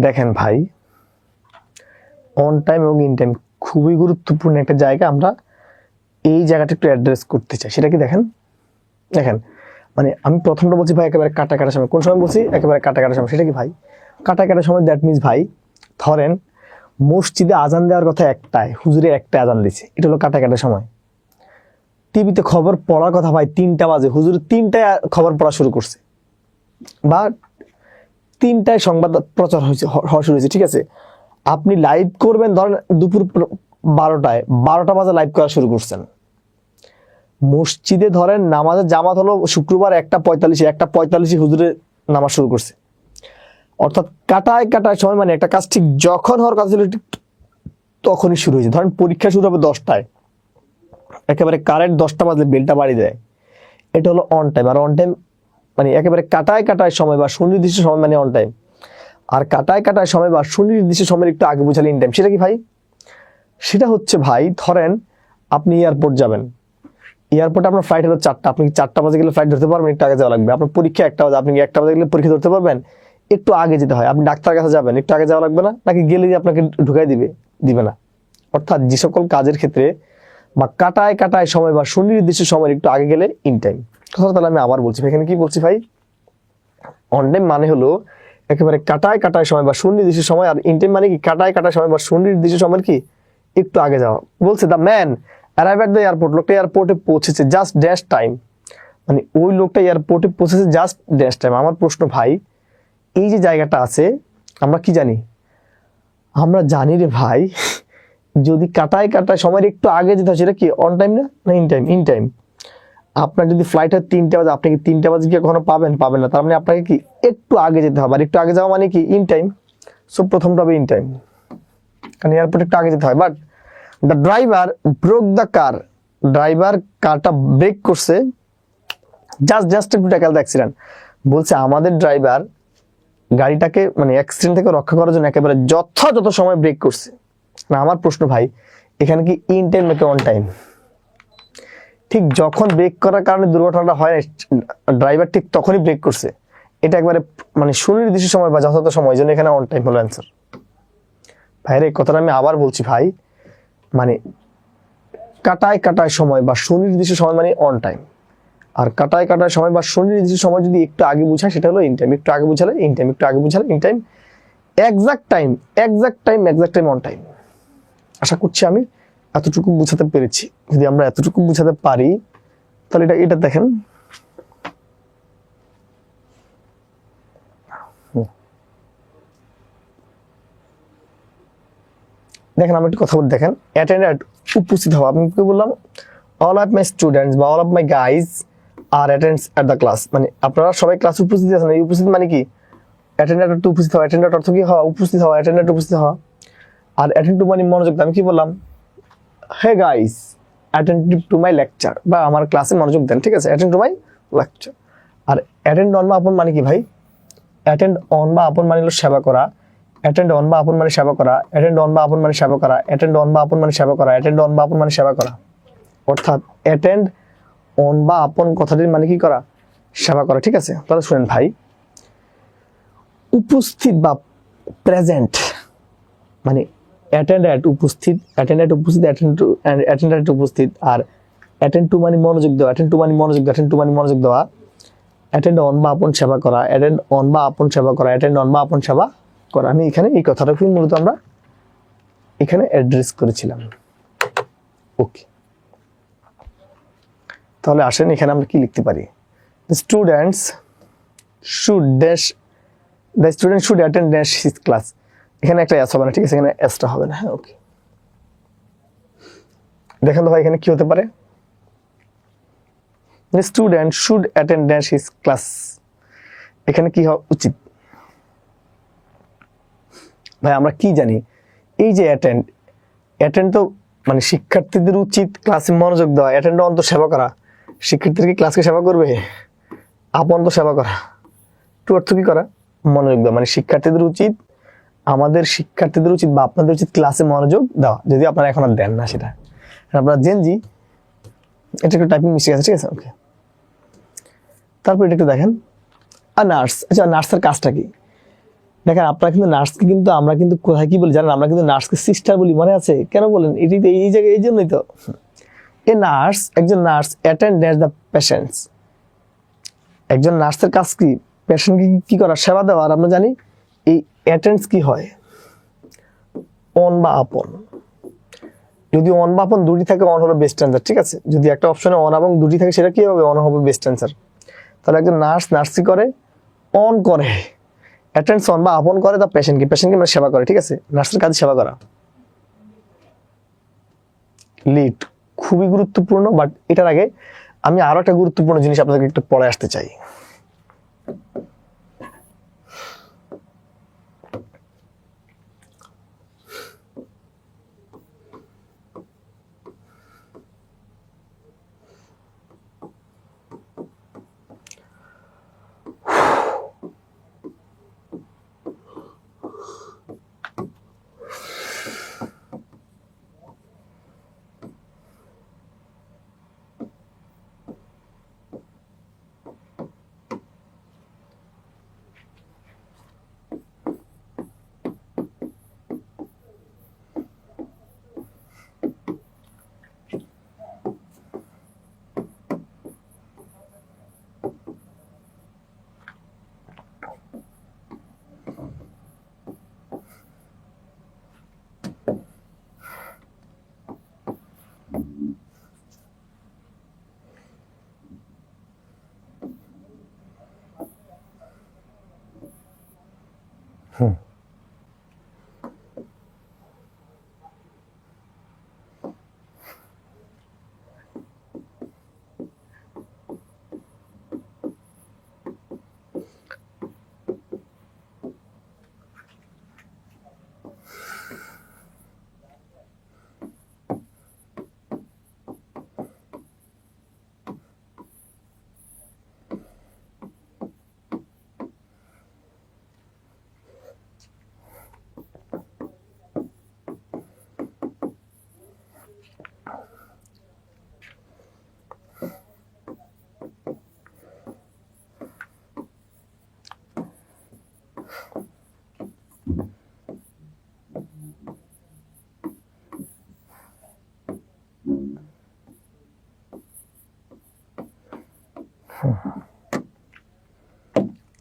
দেখেন ভাই, অন টাইম এবং ইন টাইম খুবই গুরুত্বপূর্ণ একটা জায়গা, আমরা এই জায়গাটা একটু অ্যাড্রেস করতে চাই। সেটা কি দেখেন, দেখেন মানে আমি প্রথমটা বলছি ভাই একেবারে কাটা কাটার সময়, কোন সময় বলছি একেবারে কাটা কাটার সময়, সেটা কি ভাই কাটা কাটার সময়, দ্যাট মিনস ভাই ধরেন মসজিদে আজান দেওয়ার কথা একটায়, হুজুরে একটা আজান দিচ্ছে, এটা হলো কাটা কাটার সময়। টিভিতে খবর পড়ার কথা ভাই 3টা বাজে, হুজুর 3টায় খবর পড়া শুরু করছে, বা 3টায় সংবাদ প্রচার হওয়া শুরু হয়েছে, ঠিক আছে? আপনি লাইভ করবেন ধরেন দুপুর 12টা বাজে লাইভ করা শুরু করছেন, মসজিদে ধরেন নামাজের জামাত হলো শুক্রবার 1:45 হুজুরে নামাজ শুরু করছে, অর্থাৎ কাটায় কাটায় সময় মানে একটা কাজ ঠিক যখন হওয়ার কথা ছিল তখনই শুরু হয়েছে। ধরেন পরীক্ষা শুরু হবে 10টায়, একেবারে কারেন্ট 10টা বাজলে বেলটা বাড়ি দেয়, এটা হলো অন টাইম। আর অন টাইম মানে একেবারে কাটায় কাটায় সময় বা সুনির্দিষ্ট সময় মানে অন টাইম, আর কাটায় কাটায় সময় বা সুনির্দিষ্ট সময়ের একটু আগে বোঝালে ইন টাইম। সেটা কি ভাই, সেটা হচ্ছে ভাই ধরেন আপনি এয়ারপোর্ট যাবেন, এয়ারপোর্টে আপনার ফ্লাইট হলো 4টা, আপনি 4টা বাজে গেলে ফ্লাইট ধরতে পারবেন, একটু আগে যাওয়া লাগবে। আপনার পরীক্ষা 1টা বাজে, আপনি 1টা বাজে গেলে পরীক্ষা ধরতে পারবেন, একটু আগে যেতে হয়। আপনি ডাক্তার কাছে যাবেন, একটু আগে যাওয়া লাগবে না, নাকি গেলে আপনাকে ঢুকাই দিবে না। অর্থাৎ যে সকল কাজের ক্ষেত্রে বা কাটায় কাটায় সময় বা সুনির্দিষ্ট সময় একটু আগে গেলে ইন টাইম। কথা তাহলে আমি আবার বলছি, এখানে কি বলছি ভাই, অন টাইম মানে হলো একেবারে কাটায় কাটায় সময় বা সুনির্দিষ্ট সময়, আর ইন টাইম মানে কি কাটায় কাটায় সময় বা সুনির্দিষ্ট সময় কি একটু আগে যাওয়া। বলছে the man arrive at the airport, লোকটা এয়ারপোর্টে পৌঁছেছে জাস্ট ড্যাশ টাইম, মানে ওই লোকটা এয়ারপোর্টে পৌঁছেছে জাস্ট ড্যাশ টাইম। আমার প্রশ্ন ভাই, এই যে জায়গাটা আছে আমরা কি জানি? আমরা জানি রে ভাই, যদি কাটায় সময়ের একটু আগে যেতে হয় সেটা কি অন টাইম না ইন টাইম? In time. আপনার যদি ফ্লাইট হয় 3টা বাজে, আপনি কি 3টা বাজে গিয়ে কখনো পাবেন না, তার মানে আপনাকে কি একটু আগে যেতে হবে, আর একটু আগে যাওয়া মানে কি ইন টাইম। সো প্রথমটা হবে ইন টাইম, কারণ এয়ারপোর্টে একটু আগে যেতে হয়। But the driver broke the car, driver কারটা ব্রেক করছে just to tackle the accident. বলছে আমাদের ড্রাইভার গাড়িটাকে মানে অ্যাক্সিডেন্ট থেকে রক্ষা করার জন্য একেবারে যথাযথ সময় ব্রেক করছে। না, আমার প্রশ্ন ভাই, এখানে কি ইন টাইম নাকি অন টাইম? ঠিক যখন ব্রেক করার কারণে দুর্ঘটনাটা হয়, ড্রাইভার ঠিক তখনই ব্রেক করছে, এটা একবারে মানে সুনির্দিষ্ট সময় বা যথাযথ সময়, জন্য এখানে অন টাইম হলো অ্যান্সার। ভাইরে কথাটা আমি আবার বলছি ভাই, মানে কাটায় সময় বা সুনির্দিষ্ট সময় মানে অন টাইম, আর কাটায় সময় বা সুনির্দিষ্ট সময় যদি একটু আগে বুঝায় সেটা হলো ইন টাইম। একটু আগে বুঝালে ইন টাইম, একটু আগে বুঝালে in time, exact time on time. আশা করছি আমি এতটুকু বুঝাতে পেরেছি। যদি আমরা এতটুকু বুঝাতে পারি তাহলে এটা দেখেন, আমরা একটু কথা বলি। দেখেন অ্যাটেন্ডেন্ট উপস্থিত হওয়া, আমি কি বললাম? অল অফ মাই স্টুডেন্টস বা all of my guys are attends at the class, মানে আপনারা সবাই ক্লাসে উপস্থিত আছেন। এই উপস্থিত মানে কি? অ্যাটেন্ডেন্ট উপস্থিত হওয়া, অ্যাটেন্ডেন্ট অর্থ কি হওয়া? উপস্থিত হওয়া, অ্যাটেন্ডেন্ট উপস্থিত হওয়া। আর অ্যাটেন্ড টু মানে মনোযোগ। আমি কি বললাম? Hey guys attentive to my lecture, বা আমার ক্লাসে মনোযোগ দেন, ঠিক আছে? Attend to my lecture. আর অ্যাটেন্ড অন বা আপন মানে কি ভাই? অ্যাটেন্ড অন বা আপন মানে হলো সেবা করা, অ্যাটেন্ড অন বা আপন মানে সেবা করা, অ্যাটেন্ড অন বা আপন মানে সেবা করা, অ্যাটেন্ড অন বা আপন মানে সেবা করা, অ্যাটেন্ড অন বা আপন মানে সেবা করা। অর্থাৎ অ্যাটেন্ড অন বা আপন কথাটির মানে কি করা? সেবা করা, ঠিক আছে? তাহলে শুনেন ভাই, উপস্থিত বা প্রেজেন্ট মানে অ্যাটেন্ডেন্ট উপস্থিত, অ্যাটেন্ডেন্ট উপস্থিত, অ্যাটেন্ডেন্ট উপস্থিত। আর অ্যাটেন্ড টু মানে মনোযোগ দেওয়া, অ্যাটেন্ড টু মানে মনোযোগ দেওয়া, অ্যাটেন্ড টু মানে মনোযোগ দেওয়া। অ্যাটেন্ড অন বা আপন সেবা করা, অ্যাটেন্ড অন বা আপন সেবা করা, অ্যাটেন্ড অন বা আপন সেবা করা। আমি এখানে এই কথাটা মূলত আমরা এখানে অ্যাড্রেস করেছিলাম। ওকে, তাহলে আসেন এখানে আমরা কি লিখতে পারি? Students should dash, the student should attend dash his class. এখানে একটা এস হবে না, ঠিক আছে? এখানে এসটা হবে না। হ্যাঁ, ওকে। দেখেন তো ভাই এখানে কি হতে পারে? Student should attend dash his class, এখানে কি হওয়া উচিত? ভাই আমরা কি জানি? এই যে অ্যাটেন্ড তো মানে শিক্ষার্থীদের উচিত ক্লাসে মনোযোগ দেওয়া, অ্যাটেন্ড অন তো সেবা করা। শিক্ষার্থীদেরকে ক্লাসকে সেবা করবে, আপন তো সেবা করা। টু অর্থ কি করা? মনোযোগ দেওয়া। মানে শিক্ষার্থীদের উচিত, আমাদের শিক্ষার্থীদের উচিত বা আপনাদের উচিত ক্লাসে মনোযোগ দেওয়া, যদি আপনারা এখন আর দেন না সেটা। আপনারা জেনজি, এটা একটু টাইপিং মিস্টেক আছে, ঠিক আছে? ওকে, তারপর এটা একটু দেখেন, আর নার্স। আচ্ছা, নার্সের কাজটা কি? দেখেন আপনারা কিন্তু নার্সকে কিন্তু আমরা কিন্তু কোথায় কি বলি জানেন? আমরা কিন্তু নার্সকে সিস্টার বলি, মনে আছে? কেন বলেন? এটি তো এই জায়গায় এই জন্যই তো। এ নার্স, একজন নার্স অ্যাটেন্ড দ্য পেশেন্টস। একজন নার্সের কাজ কি? পেশেন্টকে কি করা? সেবা দেওয়া। আর আমরা জানি এই অ্যাটেন্ডস কি হয়? অন বা আপন। যদি অন বা আপন দুটি থাকে, অন হলো বেস্ট অ্যান্সার, ঠিক আছে? যদি একটা অপশনে অন এবং দুটি থাকে সেটা কি হবে? অন হবে বেস্ট অ্যান্সার। তাহলে একজন নার্স নার্সি করে, অন করে, অ্যাটেন্ডস অন বা আপন করে তা পেশেন্টকে, পেশেন্টকে মানে সেবা করে, ঠিক আছে? নার্সের কাজ সেবা করা। লিড খুবই গুরুত্বপূর্ণ, বাট এটার আগে আমি আরো একটা গুরুত্বপূর্ণ জিনিস আপনাদেরকে একটু পড়ে আসতে চাই।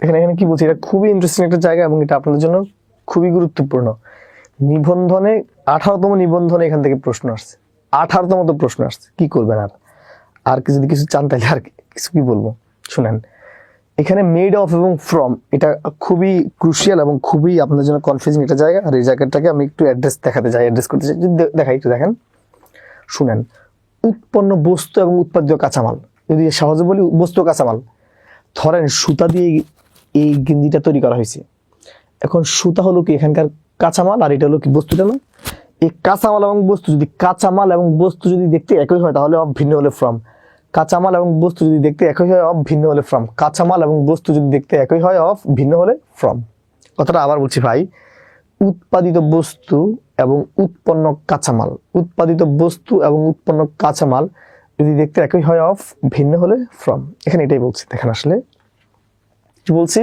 এখানে এখানে কি বলছি, এটা খুবই ইন্টারেস্টিং একটা জায়গা এবং এটা আপনাদের জন্য খুবই গুরুত্বপূর্ণ। নিবন্ধনে 18তম নিবন্ধনে এখান থেকে প্রশ্ন আসছে, 18তম তো প্রশ্ন আসছে, কি করবেন আর আর যদি কিছু চান তাহলে আর কিছু কি বলবো শুনেন। এখানে মেড অফ এবং ফ্রম এটা খুবই ক্রুশিয়াল এবং খুবই আপনাদের জন্য কনফিউজিং একটা জায়গা। আর এই জায়গাটাকে আমি একটু অ্যাড্রেস দেখাতে চাই, অ্যাড্রেস করতে চাই, যদি দেখাই একটু দেখেন শুনেন। উৎপন্ন বস্তু এবং উৎপাদিত কাঁচামাল, যদি সহজে বলি বস্তু কাঁচামাল, ধরেন সুতা দিয়ে এই গেঞ্জিটা তৈরি করা হয়েছে। এখন সুতা হলো কি এখানকার কাঁচামাল, আর এটা হলো কি বস্তুটা না। এই কাঁচামাল এবং বস্তু যদি দেখতে একই হয় তাহলে অফ ভিন্ন হলে ফ্রম। কাঁচামাল এবং বস্তু যদি দেখতে একই হয় অফ ভিন্ন হলে ফ্রম। কাঁচামাল এবং বস্তু যদি দেখতে একই হয় অফ ভিন্ন হলে ফ্রম। কথাটা আবার বলছি ভাই, উৎপাদিত বস্তু এবং উৎপন্ন কাঁচামাল, উৎপাদিত বস্তু এবং উৎপন্ন কাঁচামাল যদি দেখতে একই হয় অফ ভিন্ন হলে ফ্রম। এখানে এটাই বলছি, দেখেন আসলে কি বলছি,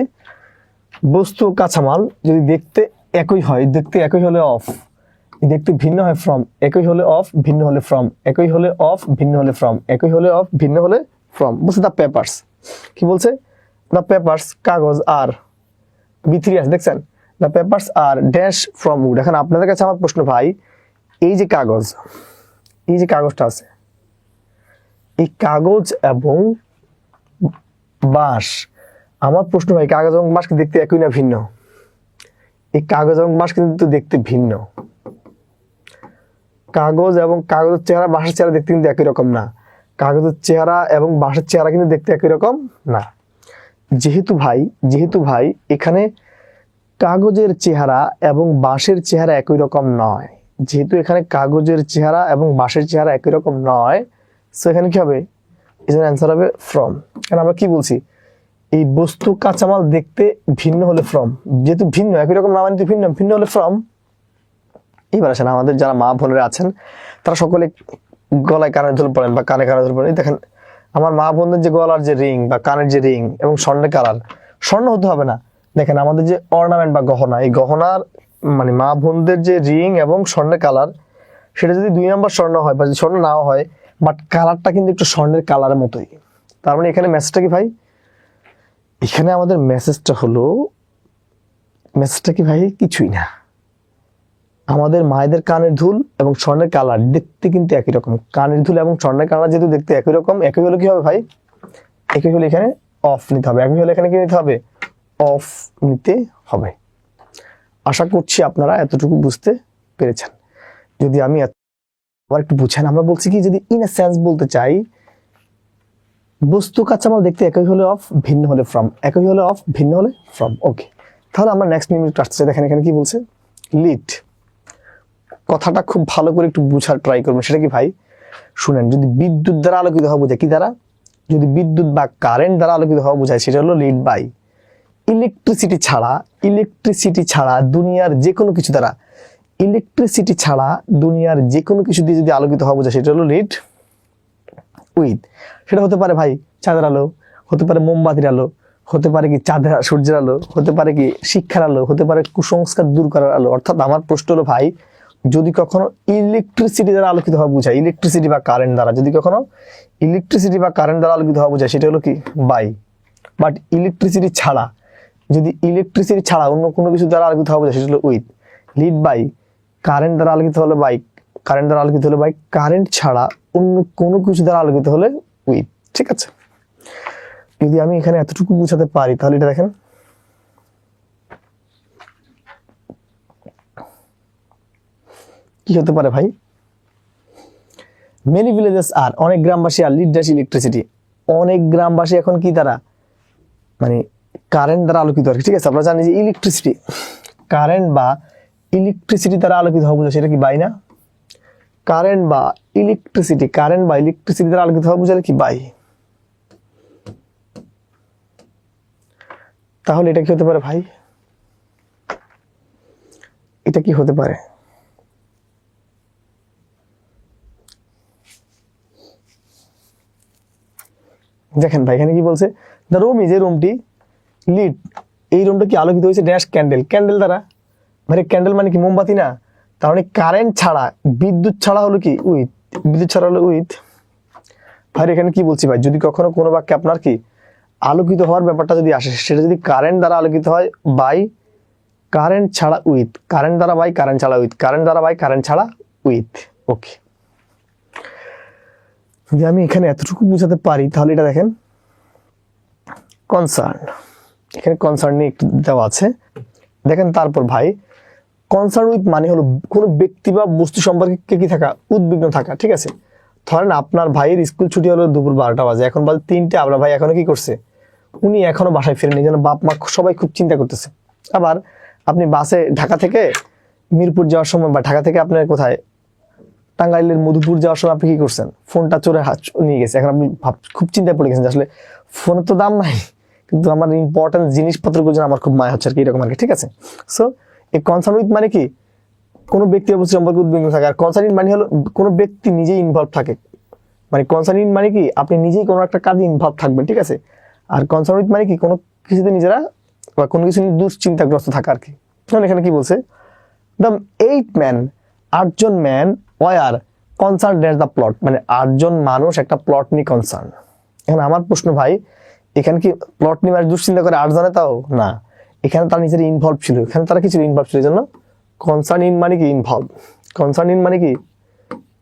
বস্তু কাঁচামাল যদি দেখতে একই হয়, দেখতে একই হলে অফ, দেখতে ভিন্ন হয় ফ্রম, একই হলে অফ ভিন্ন হলে ফ্রম, একই হলে অফ ভিন্ন হলে ফ্রম, একই হলে অফ ভিন্ন হলে ফ্রম। বলছে দ্য পেপারস, কি বলছে, দ্য পেপারস কাগজ আর B3 আছে দেখছেন, the papers are dash from wood. এখন আপনাদের কাছে আমার প্রশ্ন ভাই, এই যে কাগজ, এই যে কাগজটা আছে, এই কাগজ এবং বাঁশ, আমার প্রশ্ন ভাই কাগজ এবং বাঁশ দেখতে একই না ভিন্ন? এই কাগজ এবং বাঁশ কিন্তু দেখতে ভিন্ন। কাগজ এবং কাগজের চেহারা বাঁশের চেহারা দেখতে কিন্তু একই রকম না। কাগজের চেহারা এবং বাঁশের চেহারা কিন্তু দেখতে একই রকম না। যেহেতু ভাই এখানে কাগজের চেহারা এবং বাঁশের চেহারা একই রকম নয়, যেহেতু এখানে কাগজের চেহারা এবং বাঁশের চেহারা একই রকম নয়, সো এখানে কি হবে, এর অ্যান্সার হবে ফ্রম। কারণ আমরা কি বলছি, এই বস্তু কাঁচামাল দেখতে ভিন্ন হলে ফ্রম, যেহেতু ভিন্ন একই রকম না মানে ভিন্ন, ভিন্ন হলে ফ্রম। এবার আসেন আমাদের যারা মা বোনেরা আছেন তারা সকলে গলায় কানের দুল পরেন বা কানে কানের দুল পরেন। দেখেন আমার মা বোনদের যে গলার যে রিং বা কানের যে রিং এবং স্বর্ণের কালার, স্বর্ণ হতে হবে না, দেখেন আমাদের যে অর্নামেন্ট বা গহনা, এই গহনার মানে মা বোনদের যে রিং এবং স্বর্ণের কালার, সেটা যদি 2 নম্বর স্বর্ণ হয় বা যদি স্বর্ণ নাও হয়, বাট কালারটা কিন্তু একটু স্বর্ণের কালারের মতোই। তার মানে এখানে মেসেজটা কি ভাই, এখানে আমাদের মেসেজটা হলো, মেসেজটা কি ভাই, কিছুই না। আমাদের মায়েদের কানের দুল এবং স্বর্ণের কালার দেখতে কিন্তু একই রকম। কানের দুল এবং স্বর্ণের কালার যেহেতু দেখতে একই রকম, একই হলে কি হবে ভাই, একই হলে এখানে অফ নিতে হবে, একই হলে এখানে কি নিতে হবে, অফ নিতে হবে। আশা করছি আপনারা এতটুকু বুঝতে পেরেছেন। যদি আমি আবার একটু বুঝেন, আমরা বলছি কি, যদি ইন এ সেন্স বলতে চাই, বস্তু কাঁচামাল দেখতে একই হলে অফ ভিন্ন হলে ফ্রম, একই হলে অফ ভিন্ন হলে ফ্রম। ওকে, তাহলে আমরা নেক্সট মিনিট আসতে চাই। দেখেন এখানে কি বলছে, লিড। কথাটা খুব ভালো করে একটু বুঝার ট্রাই করবেন। সেটা কি ভাই, শুনেন, যদি বিদ্যুৎ দ্বারা আলোকিত হওয়া বোঝায়, কি দ্বারা, যদি বিদ্যুৎ বা কারেন্ট দ্বারা আলোকিত হওয়া বোঝায়, সেটা হলো লিড বাই। ইলেকট্রিসিটি ছাড়া দুনিয়ার যে কোনো কিছু দ্বারা, ইলেকট্রিসিটি ছাড়া দুনিয়ার যে কোনো কিছু দিয়ে যদি আলোকিত হওয়া বোঝায়, সেটা হলো লিড উইথ। সেটা হতে পারে ভাই চাঁদের আলো, হতে পারে মোমবাতির আলো, হতে পারে কি চাঁদের সূর্যের আলো, হতে পারে কি শিক্ষার আলো, হতে পারে কুসংস্কার দূর করার আলো। অর্থাৎ আমার প্রশ্ন হলো ভাই, যদি কখনো ইলেকট্রিসিটি দ্বারা আলোকিত হওয়া বোঝায়, ইলেকট্রিসিটি বা কারেন্ট দ্বারা, যদি কখনো ইলেকট্রিসিটি বা কারেন্ট দ্বারা আলোকিত হওয়া বোঝায়, সেটা হলো কি বাই। বাট ইলেকট্রিসিটি ছাড়া, যদি ইলেকট্রিসিটি ছাড়া অন্য কোনো কিছু দ্বারা আলোকিত হওয়া বোঝায়, সেটা হলো উইথ। লিড বাই, কারেন্ট দ্বারা আলোকিত হলে বাই, কারেন্ট দ্বারা আলোকিত হলে বাই, কারেন্ট ছাড়া অন্য কোনো কিছু দ্বারা আলোকিত হলে উইথ। ঠিক আছে, যদি আমি এখানে এতটুকু বুঝাতে পারি, তাহলে এটা দেখেন, কি হতে পারে ভাই? মেনি ভিলেজেস আর, অনেক গ্রামবাসী আর লিড ইলেকট্রিসিটি, অনেক গ্রামবাসী এখন কি তারা মানে কারেন্ট দ্বারা আলোকিত আর কি। ঠিক আছে, আপনারা জানেন যে ইলেকট্রিসিটি, কারেন্ট বা ইলেকট্রিসিটি দ্বারা আলোকিত হওয়া বুঝা, সেটা কি বাই না? কারেন্ট বা ইলেকট্রিসিটি, কারেন্ট বা ইলেকট্রিসিটি দ্বারা আলোকিত হওয়া বুঝালে কি বাই? তাহলে এটা কি হতে পারে ভাই? এটা কি হতে পারে? দেখেন ভাই এখানে কি বলছে, দ্য রুম ইজ, এই রুমটি লিড, এই রুমটা কি আলোকিত হয়েছে ড্যাশ ক্যান্ডেল, ক্যান্ডেল দ্বারা। মানে ক্যান্ডেল মানে কি মোমবাতি না, তার মানে কারেন্ট ছাড়া, বিদ্যুৎ ছাড়া হলো কি উইথ, বিদ্যুৎ ছাড়া হলো উইথ। ভাই এখানে কি বলছি ভাই, যদি কখনো কোনো বাক্যে আপনার কি আলোকিত হওয়ার ব্যাপারটা যদি আসে, সেটা যদি কারেন্ট দ্বারা আলোকিত হয় বাই কারেন্ট ছাড়া উইথ, কারেন্ট দ্বারা বাই কারেন্ট ছাড়া উইথ, কারেন্ট দ্বারা বাই কারেন্ট ছাড়া উইথ। ওকে, যদি আমি এখানে এতটুকু বুঝাতে পারি তাহলে এটা দেখেন কনসার্ন, এখানে কনসার্ন নিয়ে একটু দেওয়া আছে দেখেন। তারপর ভাই কনসার্ন উইথ মানে হলো কোনো ব্যক্তি বা বস্তু সম্পর্কে কি থাকা, উদ্বিগ্ন থাকা। ঠিক আছে, ধরেন আপনার ভাইয়ের স্কুল ছুটি হলো দুপুর 12টা বাজে, এখন বাজে 3টে, আপনার ভাই এখনো কি করছে, উনি এখনো বাসায় ফেরেনি, যেন বাপ মা সবাই খুব চিন্তা করতেছে। আবার আপনি বাসে ঢাকা থেকে মিরপুর যাওয়ার সময় বা ঢাকা থেকে আপনার কোথায় টাঙ্গাইলের মধুপুর যাওয়ার সময় আপনি কি করছেন, ফোনটা চোরে হাত নিয়ে গেছে, এখন আপনি খুব চিন্তায় পড়ে গেছেন আসলে ফোনের তো দাম নাই, কিন্তু আমার ইম্পর্টেন্ট জিনিসপত্রগুলো যেন আমার খুব মায়া হচ্ছে আর কি, এরকম আর কি। ঠিক আছে, সো এই কনসার্ন উইথ মানে কি কোনো ব্যক্তি অবস্থা সম্পর্কে উদ্বিগ্ন থাকে, আর কনসার্ন মানে হলো কোনো ব্যক্তি নিজেই ইনভলভ থাকে, মানে কনসার্ন মানে কি আপনি নিজেই কোনো একটা কাজে ইনভলভ থাকবেন। ঠিক আছে, আর কনসার্ন উইথ মানে কি কোনো কিছুতে নিজেরা বা কোনো কিছু নিয়ে দুশ্চিন্তাগ্রস্ত থাকা আর কি। এখানে কি বলছে, দ্য 8 ম্যান, 8জন man were concern dash the plot, মানে 8জন মানুষ একটা প্লট নিয়ে কনসার্ন। এখন আমার প্রশ্ন ভাই, এখানে কি প্লট নিয়ে দুশ্চিন্তা করে 8জনে? তাও না, এখানে তারা নিজের ইনভলভ ছিল, এখানে তারা কিছু ইনভলভ ছিল, এই জন্য কনসার্ন ইন মানে কি ইনভলভ, কনসার্ন ইন মানে কি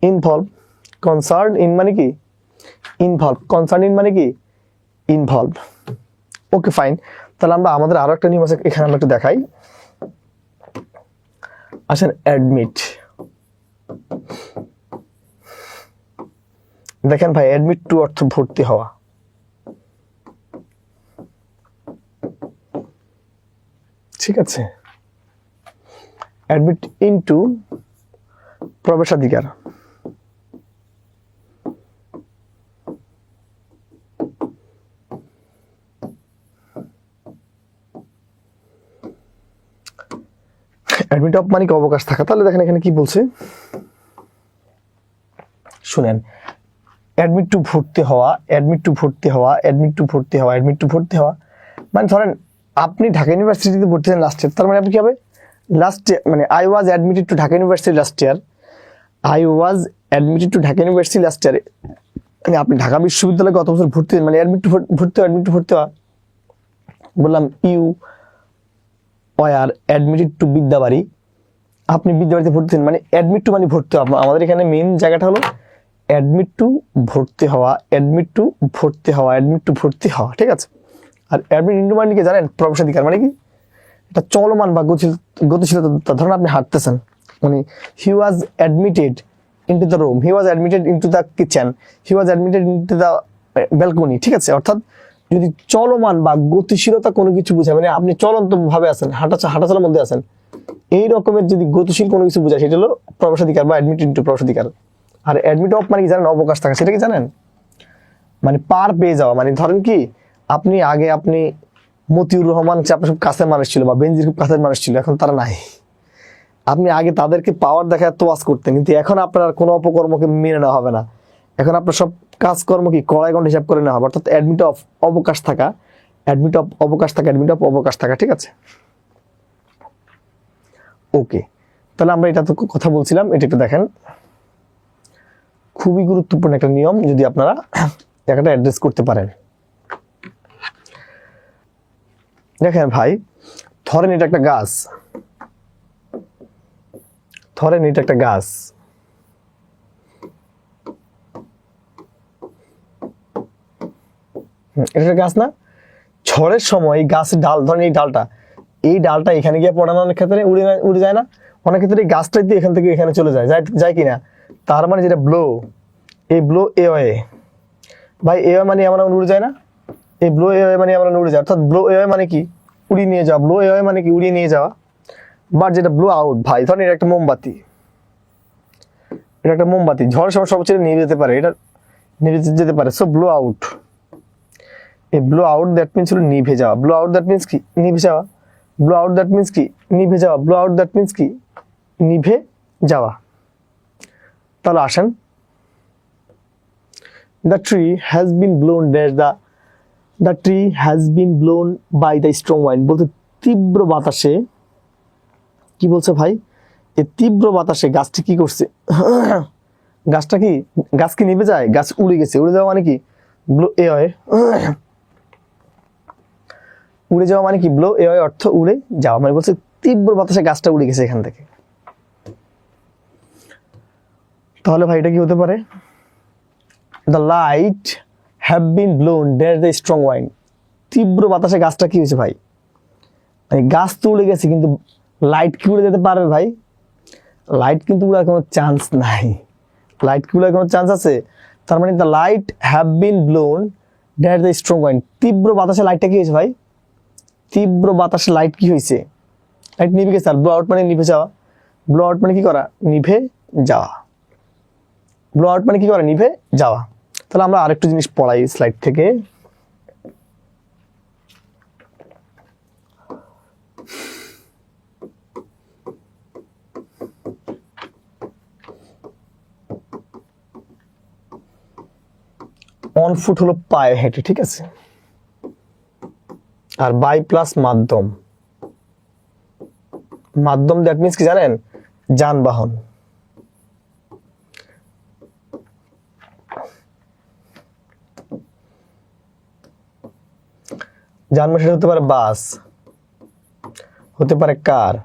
ইনভলভ, কনসার্ন ইন মানে কি ইনভলভ, কনসার্ন ইন মানে কি ইনভলভ। ওকে ফাইন, তাহলে আমরা আমাদের আরো একটা নিয়ম আছে, এখানে আমরা একটু দেখাই। আসেন অ্যাডমিট, দেখেন ভাই অ্যাডমিট টু অর্থ ভর্তি হওয়া। ঠিক আছে, অ্যাডমিট ইনটু প্রবেশাধিকার, অ্যাডমিট অফ মানে কি অবকাশ থাকা। তাহলে দেখেন এখানে কি বলছে শুনেন, অ্যাডমিট টু ভর্তি হওয়া, অ্যাডমিট টু ভর্তি হওয়া, অ্যাডমিট টু ভর্তি হওয়া, অ্যাডমিট টু ভর্তি হওয়া মানে ধরেন আপনি ঢাকা ইউনিভার্সিটিতে ভর্তি হন লাস্ট ইয়ার, তার মানে আপনি কি হবে লাস্ট ইয়ার, মানে I was admitted to Dhaka university last year, I was admitted to Dhaka university last ইয়ারে, মানে আপনি ঢাকা বিশ্ববিদ্যালয়ে গত বছর ভর্তি হন, মানে অ্যাডমিট টু ভর্তি হওয়া, অ্যাডমিট টু ভর্তি হওয়া। বললাম you were admitted to Bidyabari, আপনি বিদ্যাবাড়িতে ভর্তি হন, মানে অ্যাডমিট টু মানে ভর্তি হওয়া। আমাদের এখানে মেইন জায়গাটা হলো অ্যাডমিট টু ভর্তি হওয়া, অ্যাডমিট টু ভর্তি হওয়া, অ্যাডমিট টু ভর্তি হওয়া। ঠিক আছে, আর অ্যাডমিট ইন্টু মানে কি জানেন, প্রবেশাধিকার মানে কি এটা চলমান বা গতিশীলতা। ধরেন আপনি হাঁটতেছেন, মানে he was admitted into the room, he was admitted into the kitchen, he was admitted into the balcony. ঠিক আছে, অর্থাৎ যদি চলমান বা গতিশীলতা কোনো কিছু বোঝায়, মানে আপনি চলন্ত ভাবে আছেন, হাঁটাচলার মধ্যে আছেন, এই রকমের যদি গতিশীল কোনো কিছু বোঝায়, সেটা হলো প্রবেশাধিকার বা অ্যাডমিট ইনটু প্রবেশাধিকার। আর অ্যাডমিট অফ মানে কি জানেন, অবকাশ থাকা, সেটা কি জানেন, মানে পার পেয়ে যাওয়া। মানে ধরেন কি আপনি আগে আপনি মতিউর রহমান আপনার খুব কাছের মানুষ ছিল বা বেনজির খুব কাছের মানুষ ছিল, এখন তারা নাই, আপনি আগে তাদেরকে পাওয়ার দেখায় তোয়াজ করতেন, কিন্তু এখন আপনার কোনো অপকর্মকে মেনে নেওয়া হবে না, এখন আপনার সব কাজকর্ম কি কড়াই গন্ড হিসাব করে নেওয়া হবে। অর্থাৎ অ্যাডমিট অফ অবকাশ থাকা, অ্যাডমিট অফ অবকাশ থাকা, অ্যাডমিট অফ অবকাশ থাকা। ঠিক আছে, ওকে, তাহলে আমরা এটা তো কথা বলছিলাম, এটা একটু দেখেন, খুবই গুরুত্বপূর্ণ একটা নিয়ম, যদি আপনারা একটা অ্যাড্রেস করতে পারেন। দেখেন ভাই, ধরেন এটা একটা গাছ, ধরেন এটা একটা গাছ, এটা একটা গাছ না, ঝড়ের সময় এই গাছের ডাল, ধরেন এই ডালটা এখানে গিয়ে পড়ানো অনেক ক্ষেত্রে উড়ে যায় না, অনেক ক্ষেত্রে এই গাছটাই দিয়ে এখান থেকে এখানে চলে যায়, যায় কিনা? তার মানে যেটা ব্লো, এই ব্লো এ ওয়ে, ভাই এ মানে এমন উড়ে যায় না? এই ব্লো এ মানে এমন উড়ে যায়, অর্থাৎ ব্লো এ মানে কি? উড়িয়ে নিয়ে যাওয়া। ব্লো এ মানে কি? উড়িয়ে নিয়ে যাওয়া। বাট যেটা ব্লো আউট ভাই, ধরেন এটা একটা মোমবাতি, এটা একটা মোমবাতি, ঝড়ের সময় সবচেয়ে নিভে যেতে পারে, এটা নিভে যেতে পারে। সো ব্লো আউট, এই ব্লো আউট দ্যাট মিনস হলো নিভে যাওয়া। ব্লো আউট দ্যাট মিনস কি? নিভে যাওয়া। ব্লো আউট দ্যাট মিনস কি? নিভে যাওয়া। ব্লো আউট দ্যাট মিনস কি? নিভে যাওয়া। তাহলে আসেন, the tree has been blown dash the tree has been blown by the strong wind, বলতে তীব্র বাতাসে। কি বলছে ভাই? এই তীব্র বাতাসে গাছটি কি করছে? গাছটা কি, গাছ কি নিভে যায়? গাছ উড়ে গেছে। উড়ে যাওয়া মানে কি? ব্লো এ হয়। উড়ে যাওয়া মানে কি? ব্লো এ হয় অর্থ উড়ে যাওয়া, মানে বলছে তীব্র বাতাসে গাছটা উড়ে গেছে এখান থেকে। তাহলে ভাই এটা কি হতে পারে? The light have been blown dash the strong wind, তীব্র বাতাসে গাছটা কি হয়েছে ভাই? মানে গাছ তো উড়ে গেছে, কিন্তু লাইট কি উড়ে যেতে পারবে ভাই? লাইট কিন্তু উড়ার কোনো চান্স নাই। লাইট কি উড়ার কোনো চান্স আছে? তার মানে the light have been blown dash the strong wind, তীব্র বাতাসে লাইটটা কি হয়েছে ভাই? তীব্র বাতাসে লাইট কি হয়েছে? লাইট নিভে গেছে। আর ব্লো আউট মানে নিভে যাওয়া। ব্লো আউট মানে কি করা? নিভে যাওয়া। ব্লো আউট মানে কি করা? নিভে যাওয়া। তাহলে আমরা আরেকটু জিনিস পড়াই স্লাইড থেকে। অন ফুট হলো পায়ে হেঁটে, ঠিক আছে? আর বাই প্লাস মাধ্যম, মাধ্যম দ্যাট মিনস কি জানেন? যানবাহন। যানবাহন সেটা হতে পারে বাস, হতে পারে কার,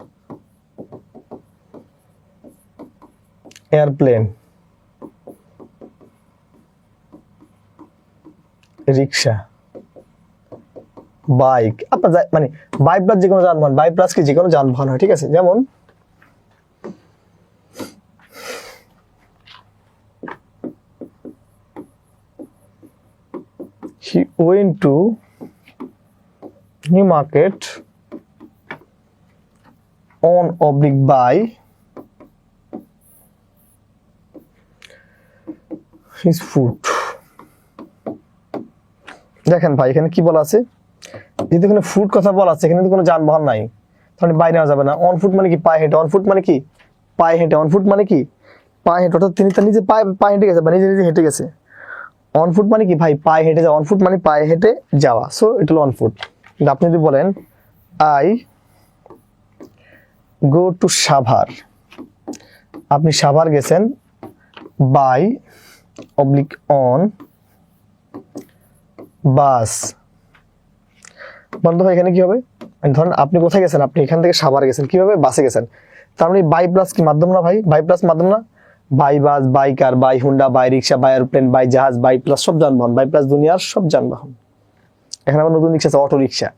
এয়ারপ্লেন, রিক্সা, বাইক। আপনার মানে বাই প্লাস যে কোনো যানবাহন, বাই প্লাস কি যে কোনো যানবাহন হয়, ঠিক আছে? যেমন he went to New Market on oblique by his foot. দেখেন ভাই এখানে কি বলা আছে? যেহেতু এখানে ফুট কথা বলা আছে, এখানে তো কোনো যানবাহন নাই, তাহলে বাইরে নেওয়া যাবে না। অন ফুট মানে কি? পায়ে হেঁটে। অন ফুট মানে কি? পায়ে হেঁটে। অন ফুট মানে কি? পায়ে হেঁটে, অর্থাৎ তিনি তার নিজে পায়ে হেঁটে গেছে বা নিজে নিজে হেঁটে গেছে। অন ফুট মানে কি ভাই? পায়ে হেঁটে যাওয়া। অন ফুট মানে পায়ে হেঁটে যাওয়া। সো এটা হলো অন ফুট। কিন্তু আপনি যদি বলেন আই গো টু সাভার, আপনি সাভার গেছেন বাই অবলিক অন বাস। বন্ধু ভাই এখানে কি হবে? ধরেন আপনি কোথায় গেছেন? আপনি এখান থেকে সাভার গেছেন, কিভাবে? বাসে গেছেন। তার মানে বাই প্লাস কি? মাধ্যম না ভাই? বাই প্লাস মাধ্যম না? By bus, by car, by Honda, by rickshaw, by airplane, by জাহাজ, বাই প্লাস সব যানবাহন। বাই প্লাস দুনিয়ার সব যানবাহন। এখানে আবার নতুন রিক্সা আছে, অটো রিক্সা,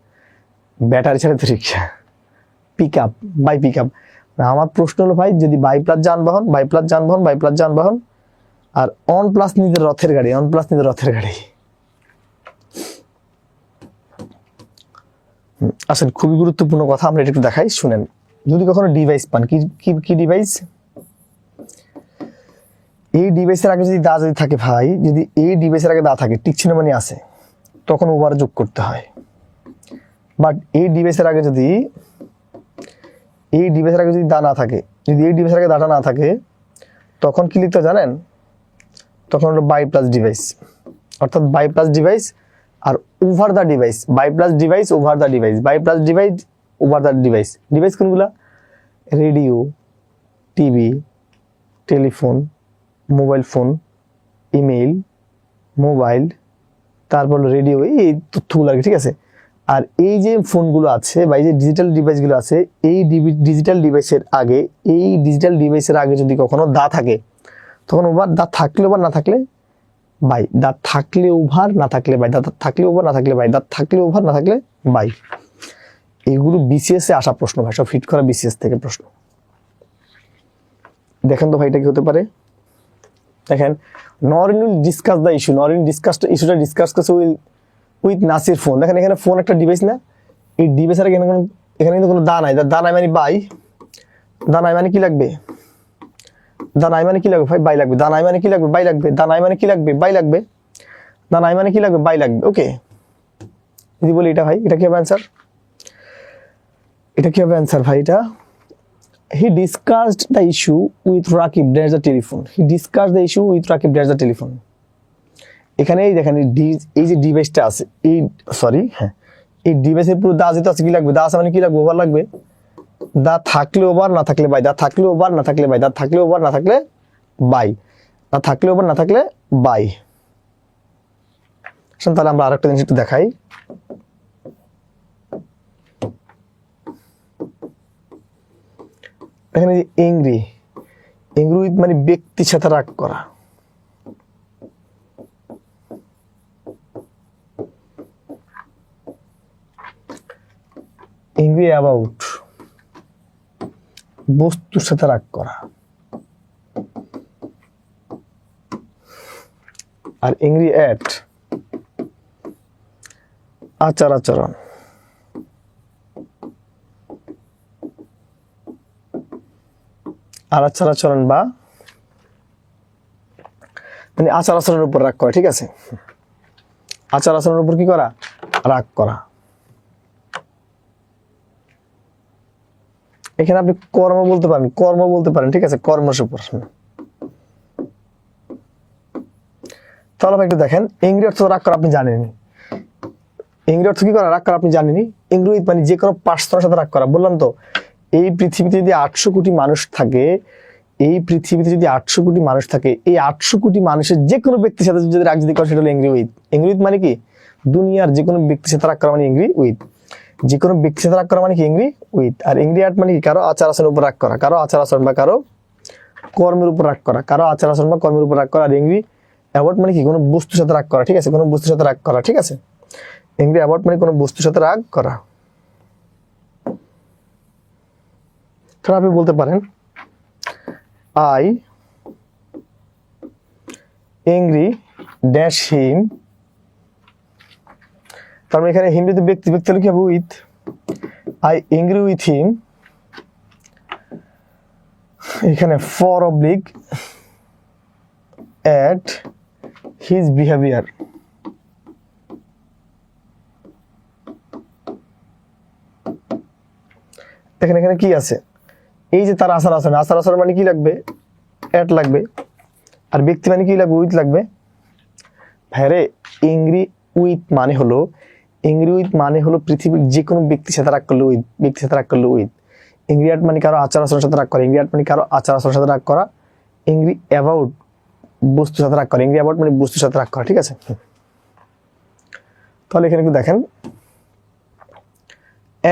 ব্যাটারি চালিত rickshaw, pick up, by pick up. আমার প্রশ্ন হলো ভাই, যদি বাই প্লাস যানবাহন, বাই প্লাস যানবাহন, বাই প্লাস যানবাহন, আর অন প্লাস নিজের রথের গাড়ি, অন প্লাস নিজের রথের গাড়ি। আসেন, খুবই গুরুত্বপূর্ণ কথা, আমরা এটা একটু দেখাই, শুনেন। যদি কখনো ডিভাইস পান, কি ডিভাইস? এই ডিভাইসের আগে যদি দা যদি থাকে ভাই, যদি এই ডিভাইসের আগে দা থাকে, টিকচিহ্ন মানে আছে, তখন ওভার যোগ করতে হয়। বাট এই ডিভাইসের আগে যদি দা না থাকে, যদি এই ডিভাইসের আগে দাটা না থাকে, তখন কি লিখতে জানেন? তখন হলো বাই প্লাস ডিভাইস। অর্থাৎ বাই প্লাস ডিভাইস আর over the device. By plus device, over the device. By plus device, over the device. Device কোনগুলা? Radio, TV, telephone, mobile phone, email, mobile, তারপর রেডিও, এই তথ্যগুলো আর কি, ঠিক আছে? আর এই যে ফোনগুলো আছে বা এই যে ডিজিটাল ডিভাইসগুলো আছে, এই ডিজিটাল ডিভাইসের আগে যদি কখনো দা থাকে, তখন ওভার। দা থাকলে ওভার, না থাকলে বাই। দা থাকলে ওভার, না থাকলে বাই। দা থাকলে ওভার, না থাকলে বাই। দা থাকলে ওভার, না থাকলে বাই। এগুলো বিসিএস এ আসা প্রশ্ন ভাই, সব ফিট করা বিসিএস থেকে প্রশ্ন। দেখেন তো ভাই এটা কি হতে পারে। দেখেন Norin will discuss the issue, Norin ইস্যুটা ডিসকাস করছে উইথ নাসির ফোন। দেখেন এখানে ফোন একটা ডিভাইস না, এই ডিভাইসের এখানে কিন্তু কোনো দা নাই, দা নাই মানে বাই, দা নাই মানে কি লাগবে, দা নাই মানে কি লাগবে ভাই, বাই লাগবে। দা নাই মানে কি লাগবে, বাই লাগবে। দা নাই মানে কি লাগবে, বাই লাগবে। দা নাই মানে কি লাগবে, বাই লাগবে। ওকে, যদি বলি এটা ভাই, এটা কি হবে অ্যান্সার, এটা কি হবে অ্যান্সার ভাই, এটা he discussed the issue with Rakib dash the telephone, he discussed the issue with Rakib dash the telephone। এখানে এই দেখেন এই যে ডিভাইসটা আছে, এই সরি হ্যাঁ, এই ডিভাইসের পুরো দা যেটা আছে কি লাগবে, দা আছে মানে কি লাগবে, ওভার লাগবে। দা থাকলে ওভার, না থাকলে বাই, দা থাকলে ওভার, না থাকলে বাই, দা থাকলে ওভার, না থাকলে বাই, দা থাকলে ওভার, না থাকলে বাই। তাহলে আমরা আরেকটা জিনিস একটু দেখাই। এখানে যে এংরি, এংরি মানে ব্যক্তির সাথে রাগ করা। এংরি অ্যাবাউট বস্তুর সাথে রাগ করা, আর এংরি অ্যাট আচার আচরণ। আর আচার আচরণ বা মানে আচার আচরণের উপর রাগ করা, ঠিক আছে, আচার আচরণের উপর কি করা, রাগ করা। এখানে আপনি কর্ম বলতে পারেন, কর্ম বলতে পারেন, ঠিক আছে, কর্মের উপর। তাহলে একটু দেখেন এংরি অর্থ রাগ করা আপনি জানেনই, এংরি অর্থ কি করা, রাগ করা আপনি জানেনই। এংরি মানে যে কোনো পার্সনের সাথে রাগ করা। বললাম তো এই পৃথিবীতে যদি 800 কোটি মানুষ থাকে, এই পৃথিবীতে যদি 800 কোটি মানুষ থাকে, এই 800 কোটি মানুষের যে কোনো ব্যক্তির সাথে যদি রাগ যদি করে সেটা হলো এংরি উইথ। এংরি উইথ মানে কি, দুনিয়ার যে কোনো ব্যক্তির সাথে রাগ করা মানে এংরি উইথ, যে কোনো ব্যক্তির সাথে রাগ করা মানে কি এংরি উইথ। আর এংরি অ্যাট মানে কি, কারো আচার আচরণের উপর রাগ করা, কারো আচার আচরণ বা কারো কর্মের উপর রাগ করা, কারো আচার আচরণ বা কর্মের উপর রাগ করা। আর এংরি অ্যাবাউট মানে কি, কোনো বস্তুর সাথে রাগ করা, ঠিক আছে, কোনো বস্তুর সাথে রাগ করা, ঠিক আছে। এংরি অ্যাবাউট মানে কোনো বস্তুর সাথে রাগ করা। তাহলে আপনি বলতে পারেন আই এংরি ড্যাশ হিম, তার মানে এখানে হিম যদি ব্যক্তি, ব্যক্তি হলে কি হবে with, I angry with him. এখানে for oblique at his behaviour. দেখেন এখানে কি আছে, এই যে তার আচার আচরণ, আচার আচরণ মানে কি লাগবে, অ্যাট লাগবে। আর ব্যক্তি মানে কি লাগবে, উইথ লাগবে। ভ্যারে এংরি উইথ মানে হলো, এংরি উইথ মানে হলো পৃথিবীর যে কোনো ব্যক্তির সাথে রাগ করলে উইথ, ব্যক্তির সাথে রাগ করলে উইথ। এংরি অ্যাট মানে কারো আচার আচরণের সাথে রাগ করা, এংরি অ্যাট মানে কারো আচার আচরণের সাথে রাগ করা। এংরি অ্যাবাউট বস্তুর সাথে রাগ করা, এংরি অ্যাবাউট মানে বস্তুর সাথে রাগ করা, ঠিক আছে। তাহলে এখানে একটু দেখেন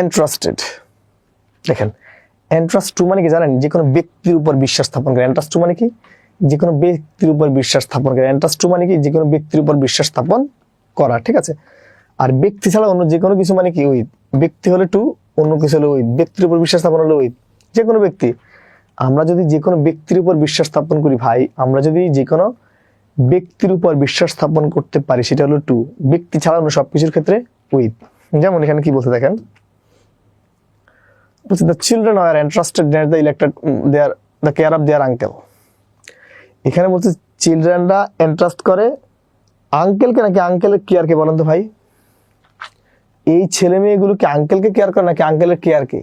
এন্ট্রাস্টেড, দেখেন এন্ট্রাস্ট টু মানে কি জানেন, যে কোনো ব্যক্তির উপর বিশ্বাস স্থাপন করে। এন্ট্রাস্ট টু মানে কি, যে কোনো ব্যক্তির উপর বিশ্বাস স্থাপন করে। এন্ট্রাস্ট টু মানে কি, যে কোনো ব্যক্তির উপর বিশ্বাস স্থাপন করা, ঠিক আছে। আর ব্যক্তি ছাড়া অন্য যে কোনো কিছু মানে কি উইথ, ব্যক্তি হলে টু, অন্য কিছু হলে উইথ, ব্যক্তির উপর বিশ্বাস স্থাপন হলে উইথ, যে কোনো ব্যক্তি। আমরা যদি যে কোনো ব্যক্তির উপর বিশ্বাস স্থাপন করি ভাই, আমরা যদি যে কোনো ব্যক্তির উপর বিশ্বাস স্থাপন করতে পারি সেটা হলো টু, ব্যক্তি ছাড়া অন্য সবকিছুর ক্ষেত্রে উইথ। যেমন এখানে কি বলতে দেখেন, the children are entrusted that the elected the care of their uncle। এখানে বলছে চিলড্রেনরা এন্ট্রাস্ট করে আঙ্কেলকে, নাকি আঙ্কেলের কেয়ারকে, বলেন তো ভাই, এই ছেলে মেয়েগুলোকে আঙ্কেলকে কেয়ার করে নাকি আঙ্কেলের কেয়ারকে?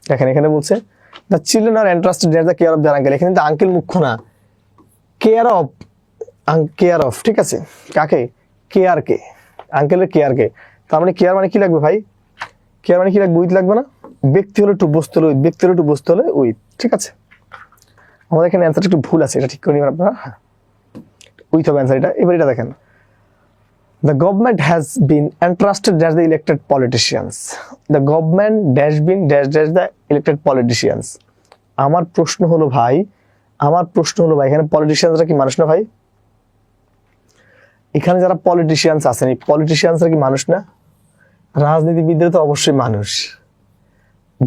দেখেন এখানে বলছে the children are entrusted that the care of their uncle। এখানে তো আঙ্কেল মুখ্য না, কেয়ার অফ, কেয়ার অফ, ঠিক আছে, কাকে, কেয়ারকে, আঙ্কেলের কেয়ারকে। তার মানে কেয়ার মানে কি লাগবে ভাই, কেয়ার মানে কি লাগবে, উইথ লাগবে না। ব্যক্তি হলে টু, বস্তু হলে উইথ, ব্যক্তি হলে টু, বস্তু হলে উইথ, ঠিক আছে। আমাদের এখানে অ্যান্সারটা একটু ভুল আছে, এটা ঠিক করে নেবেন আপনারা। উইথ হবে অ্যান্সার এটা। এবার এটা দেখেন, the government has been entrusted as the elected politicians, the government dash been dash dash the elected politicians। আমার প্রশ্ন হলো ভাই, আমার প্রশ্ন হলো ভাই, এখানে পলিটিশিয়ানসরা কি মানুষ না ভাই? এখানে যারা পলিটিশিয়ানস আছেন, এই পলিটিশিয়ানসরা কি মানুষ না? রাজনীতিবিদরা তো অবশ্যই মানুষ,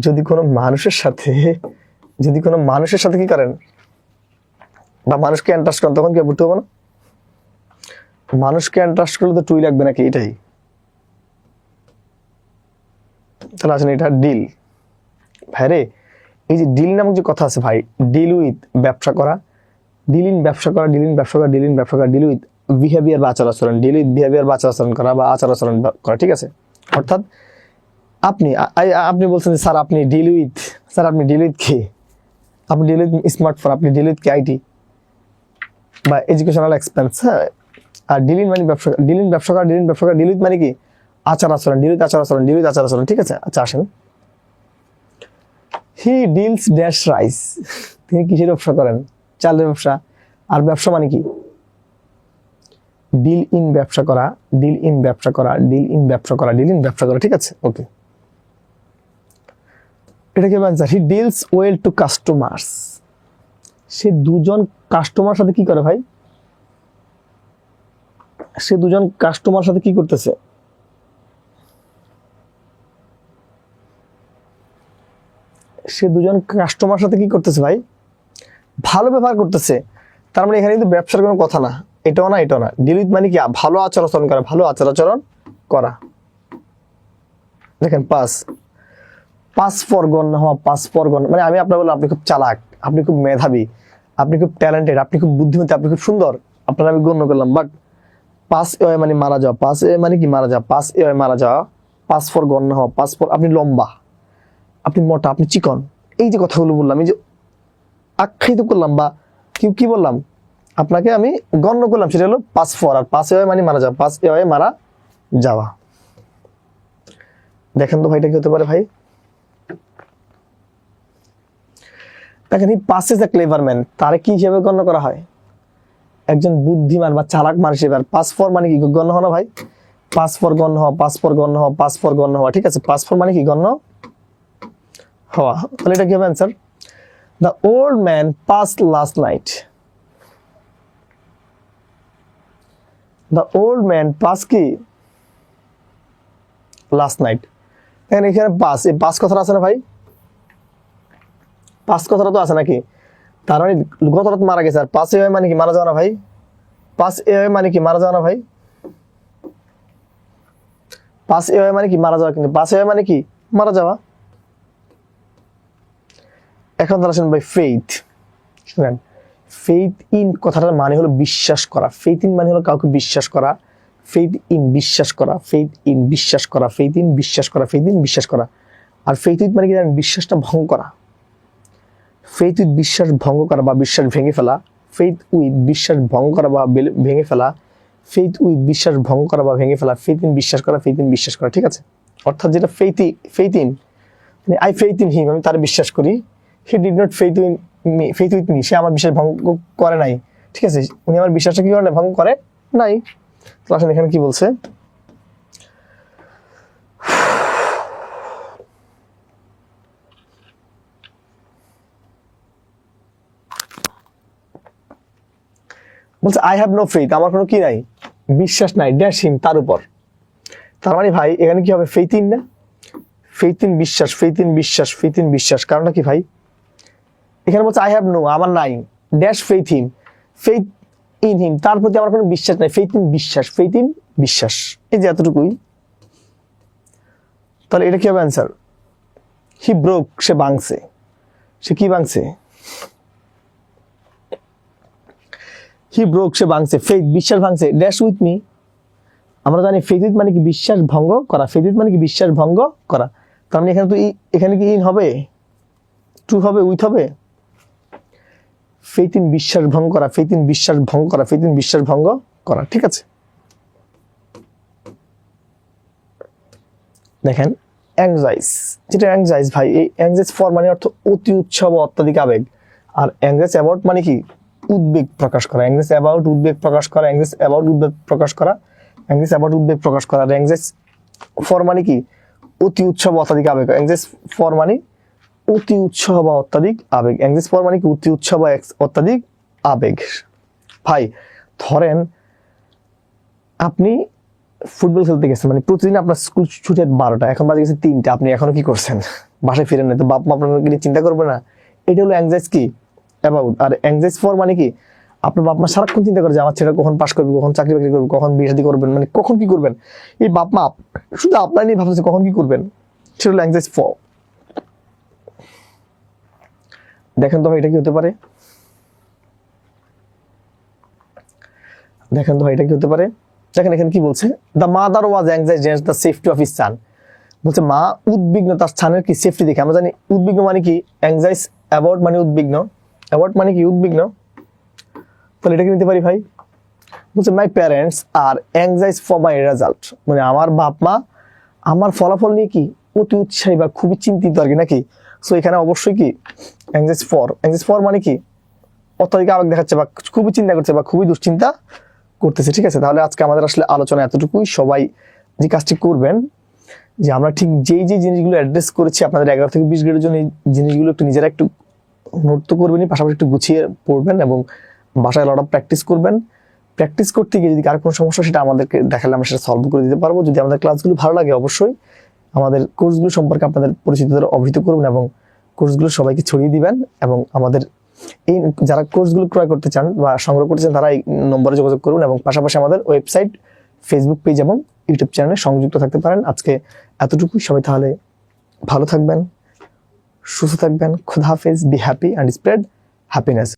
যদি কোনো মানুষের সাথে কি করেন বা মানুষকে এন্ট্রাস্ট করেন তখন কি বুঝতে হবে না? মানুষকে এন্ট্রাস্ট করলে তো টুই লাগবে নাকি? এটাই তাহলে আসেন, এটা ডিল। ভাই রে, এই যে ডিল নামক যে কথা আছে ভাই, ডিল উইথ ব্যবসা করা, ডিল ইন ব্যবসা করা, ডিল ইন ব্যবসা করা, ডিল ইন ব্যবসা করা, ডিল উইথ বিহেভিয়ার বা আচার আচরণ, ডিল উইথ বিহেভিয়ার বা আচার আচরণ করা বা আচার আচরণ করা, ঠিক আছে? অর্থাৎ আপনি বলছেন যে স্যার আপনি ডিল উইথ কি? আপনি ডিল উইথ স্মার্টফোন, আপনি ডিল উইথ কি আইটি বা এডুকেশনাল এক্সপেন্স, হ্যাঁ? আর ডিল ইন মানে ব্যবসা, ডিল ইন ব্যবসা করা, ডিল ইন ব্যবসা করা, ডিল উইথ মানে কি আচার আচরণ, ডিল উইথ আচার আচরণ, ডিল উইথ আচার আচরণ, ঠিক আছে? আচ্ছা আসেন, হি ডিলস ড্যাশ রাইস, তিনি কিসের ব্যবসা করেন? চালের ব্যবসা। আর ব্যবসা মানে কি? ডিল ইন ব্যবসা করা, ডিল ইন ব্যবসা করা, ডিল ইন ব্যবসা করা, ডিল ইন ব্যবসা করা, ঠিক আছে? ওকে, এটা কি answer? He deals well to customers, সে দুজন কাস্টমার সাথে কি করে ভাই? সে দুজন কাস্টমার সাথে কি করতেছে? সে দুজন কাস্টমার সাথে কি করতেছে ভাই? ভালো ব্যবহার করতেছে। তার মানে এখানে কিন্তু ব্যবসার কোনো কথা না, এটাও না এটাও না। ডিল উইথ মানে কি ভালো আচার আচরণ করা, ভালো আচার আচরণ করা। দেখেন পাস ফর গণ্য হওয়া, পাস ফর গণ্য মানে আমি আপনার বললাম আপনি খুব চালাক, আপনি খুব মেধাবী, আপনি খুব ট্যালেন্টেড, আপনি খুব বুদ্ধিমতী, আপনি খুব সুন্দর, আপনার আমি গণ্য করলাম। বাট পাস এ মানে মারা যাওয়া, পাস এ মানে কি মারা যাওয়া, পাস এ মারা যাওয়া, পাস ফর গণ্য হওয়া, পাস ফর আপনি লম্বা, আপনি মোটা, আপনি চিকন, এই যে কথাগুলো বললাম, এই যে আখ্যায়িত করলাম বা কি বললাম আপনাকে, আমি গণ্য করলাম, সেটা হলো পাস ফর। আর পাস এ মানে মারা যাওয়া, পাস এ মারা যাওয়া। দেখেন তো ভাইটা কি হতে পারে ভাই? দেখেন, হি পাসেস এ ক্লেভার ম্যান, তারে কি হিসেবে গণ্য করা হয়? একজন বুদ্ধিমান বা চালাক মানুষ হিসেবে। আর পাস ফর মানে কি গণ্য হওয়া ভাই? পাস ফর গণ্য হওয়া, পাস ফর গণ্য হওয়া, পাস ফর গণ্য হওয়া, ঠিক আছে? পাস ফর মানে কি গণ্য হওয়া। তাহলে এটা কি হবে answer? The old man passed last night, the old man pass কি লাস্ট নাইট। দেখেন এখানে পাস, এই পাস কথাটা আছে না ভাই? পাস কথাটা তো আছে নাকি? তার মানে গত রাত মারা গেছে। আর পাস এ মানে কি মারা যাওয়া না ভাই? পাস এ মানে কি মারা যাওয়া না ভাই? পাস এ মানে কি মারা যাওয়া, কিন্তু পাস এ মানে কি মারা যাওয়া। এখন তারা শুনুন ভাই, ফেইথ। শুনেন, ফেইথ ইন কথাটার মানে হলো বিশ্বাস করা। ফেইথ ইন মানে হলো কাউকে বিশ্বাস করা। ফেইথ ইন বিশ্বাস করা, ফেইথ ইন বিশ্বাস করা, ফেইথ ইন বিশ্বাস করা, ফেইথ ইন বিশ্বাস করা। আর ফেইথ উইথ মানে কি জানেন? বিশ্বাসটা ভঙ্গ করা। ফেইথ উইথ বিশ্বাস ভঙ্গ করা বা বিশ্বাস ভেঙে ফেলা। ফেইথ উইথ বিশ্বাস ভঙ্গ করা বা ভেঙে ফেলা। ফেইথ উইথ বিশ্বাস ভঙ্গ করা বা ভেঙে ফেলা। ফেইথ ইন বিশ্বাস করা, ফেইথ ইন বিশ্বাস করা, ঠিক আছে? অর্থাৎ যেটা ফেইথ ইন মানে আই ফেইথ ইন হিম, আমি তার বিশ্বাস করি। He did not faith with me, সে আমার বিশ্বাস ভঙ্গ করে নাই, ঠিক আছে? উনি আমার বিশ্বাসটা কি করে না, ভঙ্গ করে নাই। তো আসলে এখানে কি বলছে? বলছে আই হ্যাভ নো ফেইথ, আমার কোনো কি নাই, বিশ্বাস নাই, ড্যাশ হিম, তার উপর। তার মানে ভাই এখানে কি হবে? ফেইথ ইন না, ফেইথ ইন বিশ্বাস, ফেইথ ইন বিশ্বাস, ফেইথ ইন বিশ্বাস। কারণটা কি ভাই? এখানে বলছে আই হ্যাভ নো, আমার নাই, dash faith him, faith in হিম, তার প্রতি আমার কোনো বিশ্বাস নাই, ফেইথ ইন বিশ্বাস, ফেইথ ইন বিশ্বাস, এই যে এতটুকুই। তাহলে এটা কি হবে অ্যান্সার? হি ব্রোক, সে ভাঙছে। সে কি ভাঙছে? হি ব্রোক, সে ভাঙছে। ফেইথ বিশ্বাস ভাঙছে, ড্যাশ উইথ মি। আমরা জানি ফেইথ উইথ মানে কি বিশ্বাস ভঙ্গ করা, ফেইথ উইথ মানে কি বিশ্বাস ভঙ্গ করা। তার মানে এখানে তো এখানে কি ইন হবে, টু হবে, উইথ হবে। ফেইথ ইন বিশ্বাস ভঙ্গ করা, ফেইথ ইন বিশ্বাস ভঙ্গ করা, ফেইথ ইন বিশ্বাস ভঙ্গ করা, ঠিক আছে? দেখেন অ্যাংজাইস, যেটা অ্যাংজাইস ভাই, এই অ্যাংজাইস ফর মানে অর্থ অতি উৎসব অত্যাধিক আবেগ। আর অ্যাংজাইস অ্যাবাউট মানে কি উদ্বেগ প্রকাশ করা। অ্যাংজাইস অ্যাবাউট উদ্বেগ প্রকাশ করা, অ্যাংজাইস অ্যাবাউট উদ্বেগ প্রকাশ করা, অ্যাংজাইস অ্যাবাউট উদ্বেগ প্রকাশ করা। আর অ্যাংজাইস ফর মানে কি অতি উৎসব অত্যাধিক আবেগ। অ্যাংজাইস ফর মানে অতি উৎসাহ বা অত্যাধিক আবেগ। অ্যাংজাইস ফর মানে কি অতি উৎসাহ বা অত্যাধিক আবেগ। ভাই ধরেন আপনি ফুটবল খেলতে গেছেন, মানে প্রতিদিন আপনার স্কুল ছুটি 12টা, এখন বাজে গেছে 3টা, আপনি এখনো কি করছেন? বাসায় ফিরেন না, তো বাপ মা আপনাকে নিয়ে চিন্তা করবে না? এটা হলো অ্যাংজাইজ কি অ্যাবাউট। আর অ্যাংজাইজ ফর মানে কি, আপনার বাপ মা সারাক্ষণ চিন্তা করে যে আমার ছেলে কখন পাস করবে, কখন চাকরি বাকরি করবে, কখন বিয়ে শাদী করবেন, মানে কখন কি করবেন। এই বাপ মা শুধু আপনার নিয়ে ভাবতেছে কখন কি করবেন, সেটা হলো অ্যাংজাইজ ফর। দেখেন তো ভাই এটা কি হতে পারে, দেখেন তো ভাই এটা কি হতে পারে। দেখেন এখানে কি বলছে, the mother was anxious the safety of his son. বলছে মা উদ্বিগ্ন তার স্থানের কি সেফটি দেখে। আমরা জানি উদ্বিগ্ন মানে কি, অ্যাংজাইজ অ্যাবাউট মানে উদ্বিগ্ন, অ্যাবাউট মানে কি উদ্বিগ্ন, তাহলে এটাকে নিতে পারি ভাই। বলছে my parents are anxious for my result, মানে আমার বাপ মা আমার ফলাফল নিয়ে কি অতি উৎসাহী বা খুবই চিন্তিত আর কি নাকি। সো এখানে অবশ্যই কি অ্যাংজাইজ ফর মানে কি অত্যাধিক আবেগ দেখাচ্ছে বা খুবই চিন্তা করছে বা খুবই দুশ্চিন্তা করতেছে। ঠিক আছে, তাহলে আজকে আমাদের আসলে আলোচনা এতটুকুই। সবাই যে কাজটি করবেন, যে আমরা ঠিক যেই জিনিসগুলো অ্যাড্রেস করেছি আপনাদের 11 থেকে 20 গ্রেডের জন্য, এই জিনিসগুলো একটু নিজেরা একটু নোট তো করবেনই, পাশাপাশি একটু গুছিয়ে পড়বেন এবং বাসায় লট অফ প্র্যাকটিস করবেন। প্র্যাকটিস করতে গিয়ে যদি কার কোনো সমস্যা সেটা আমাদেরকে দেখালে আমরা সেটা সলভ করে দিতে পারবো। যদি আমাদের ক্লাসগুলো ভালো লাগে অবশ্যই আমাদের কোর্সগুলো সম্পর্কে আপনাদের পরিচিতদের অবহিত করবেন এবং কোর্সগুলো সবাইকে ছড়িয়ে দিবেন। এবং আমাদের এই যারা কোর্সগুলো ক্রয় করতে চান বা সংগ্রহ করতে চান তারা এই নম্বরে যোগাযোগ করুন এবং পাশাপাশি আমাদের ওয়েবসাইট, ফেসবুক পেজ এবং ইউটিউব চ্যানেলে সংযুক্ত থাকতে পারেন। আজকে এতটুকুই, সবাই তাহলে ভালো থাকবেন, সুস্থ থাকবেন। খুদা হাফেজ, be happy and spread happiness.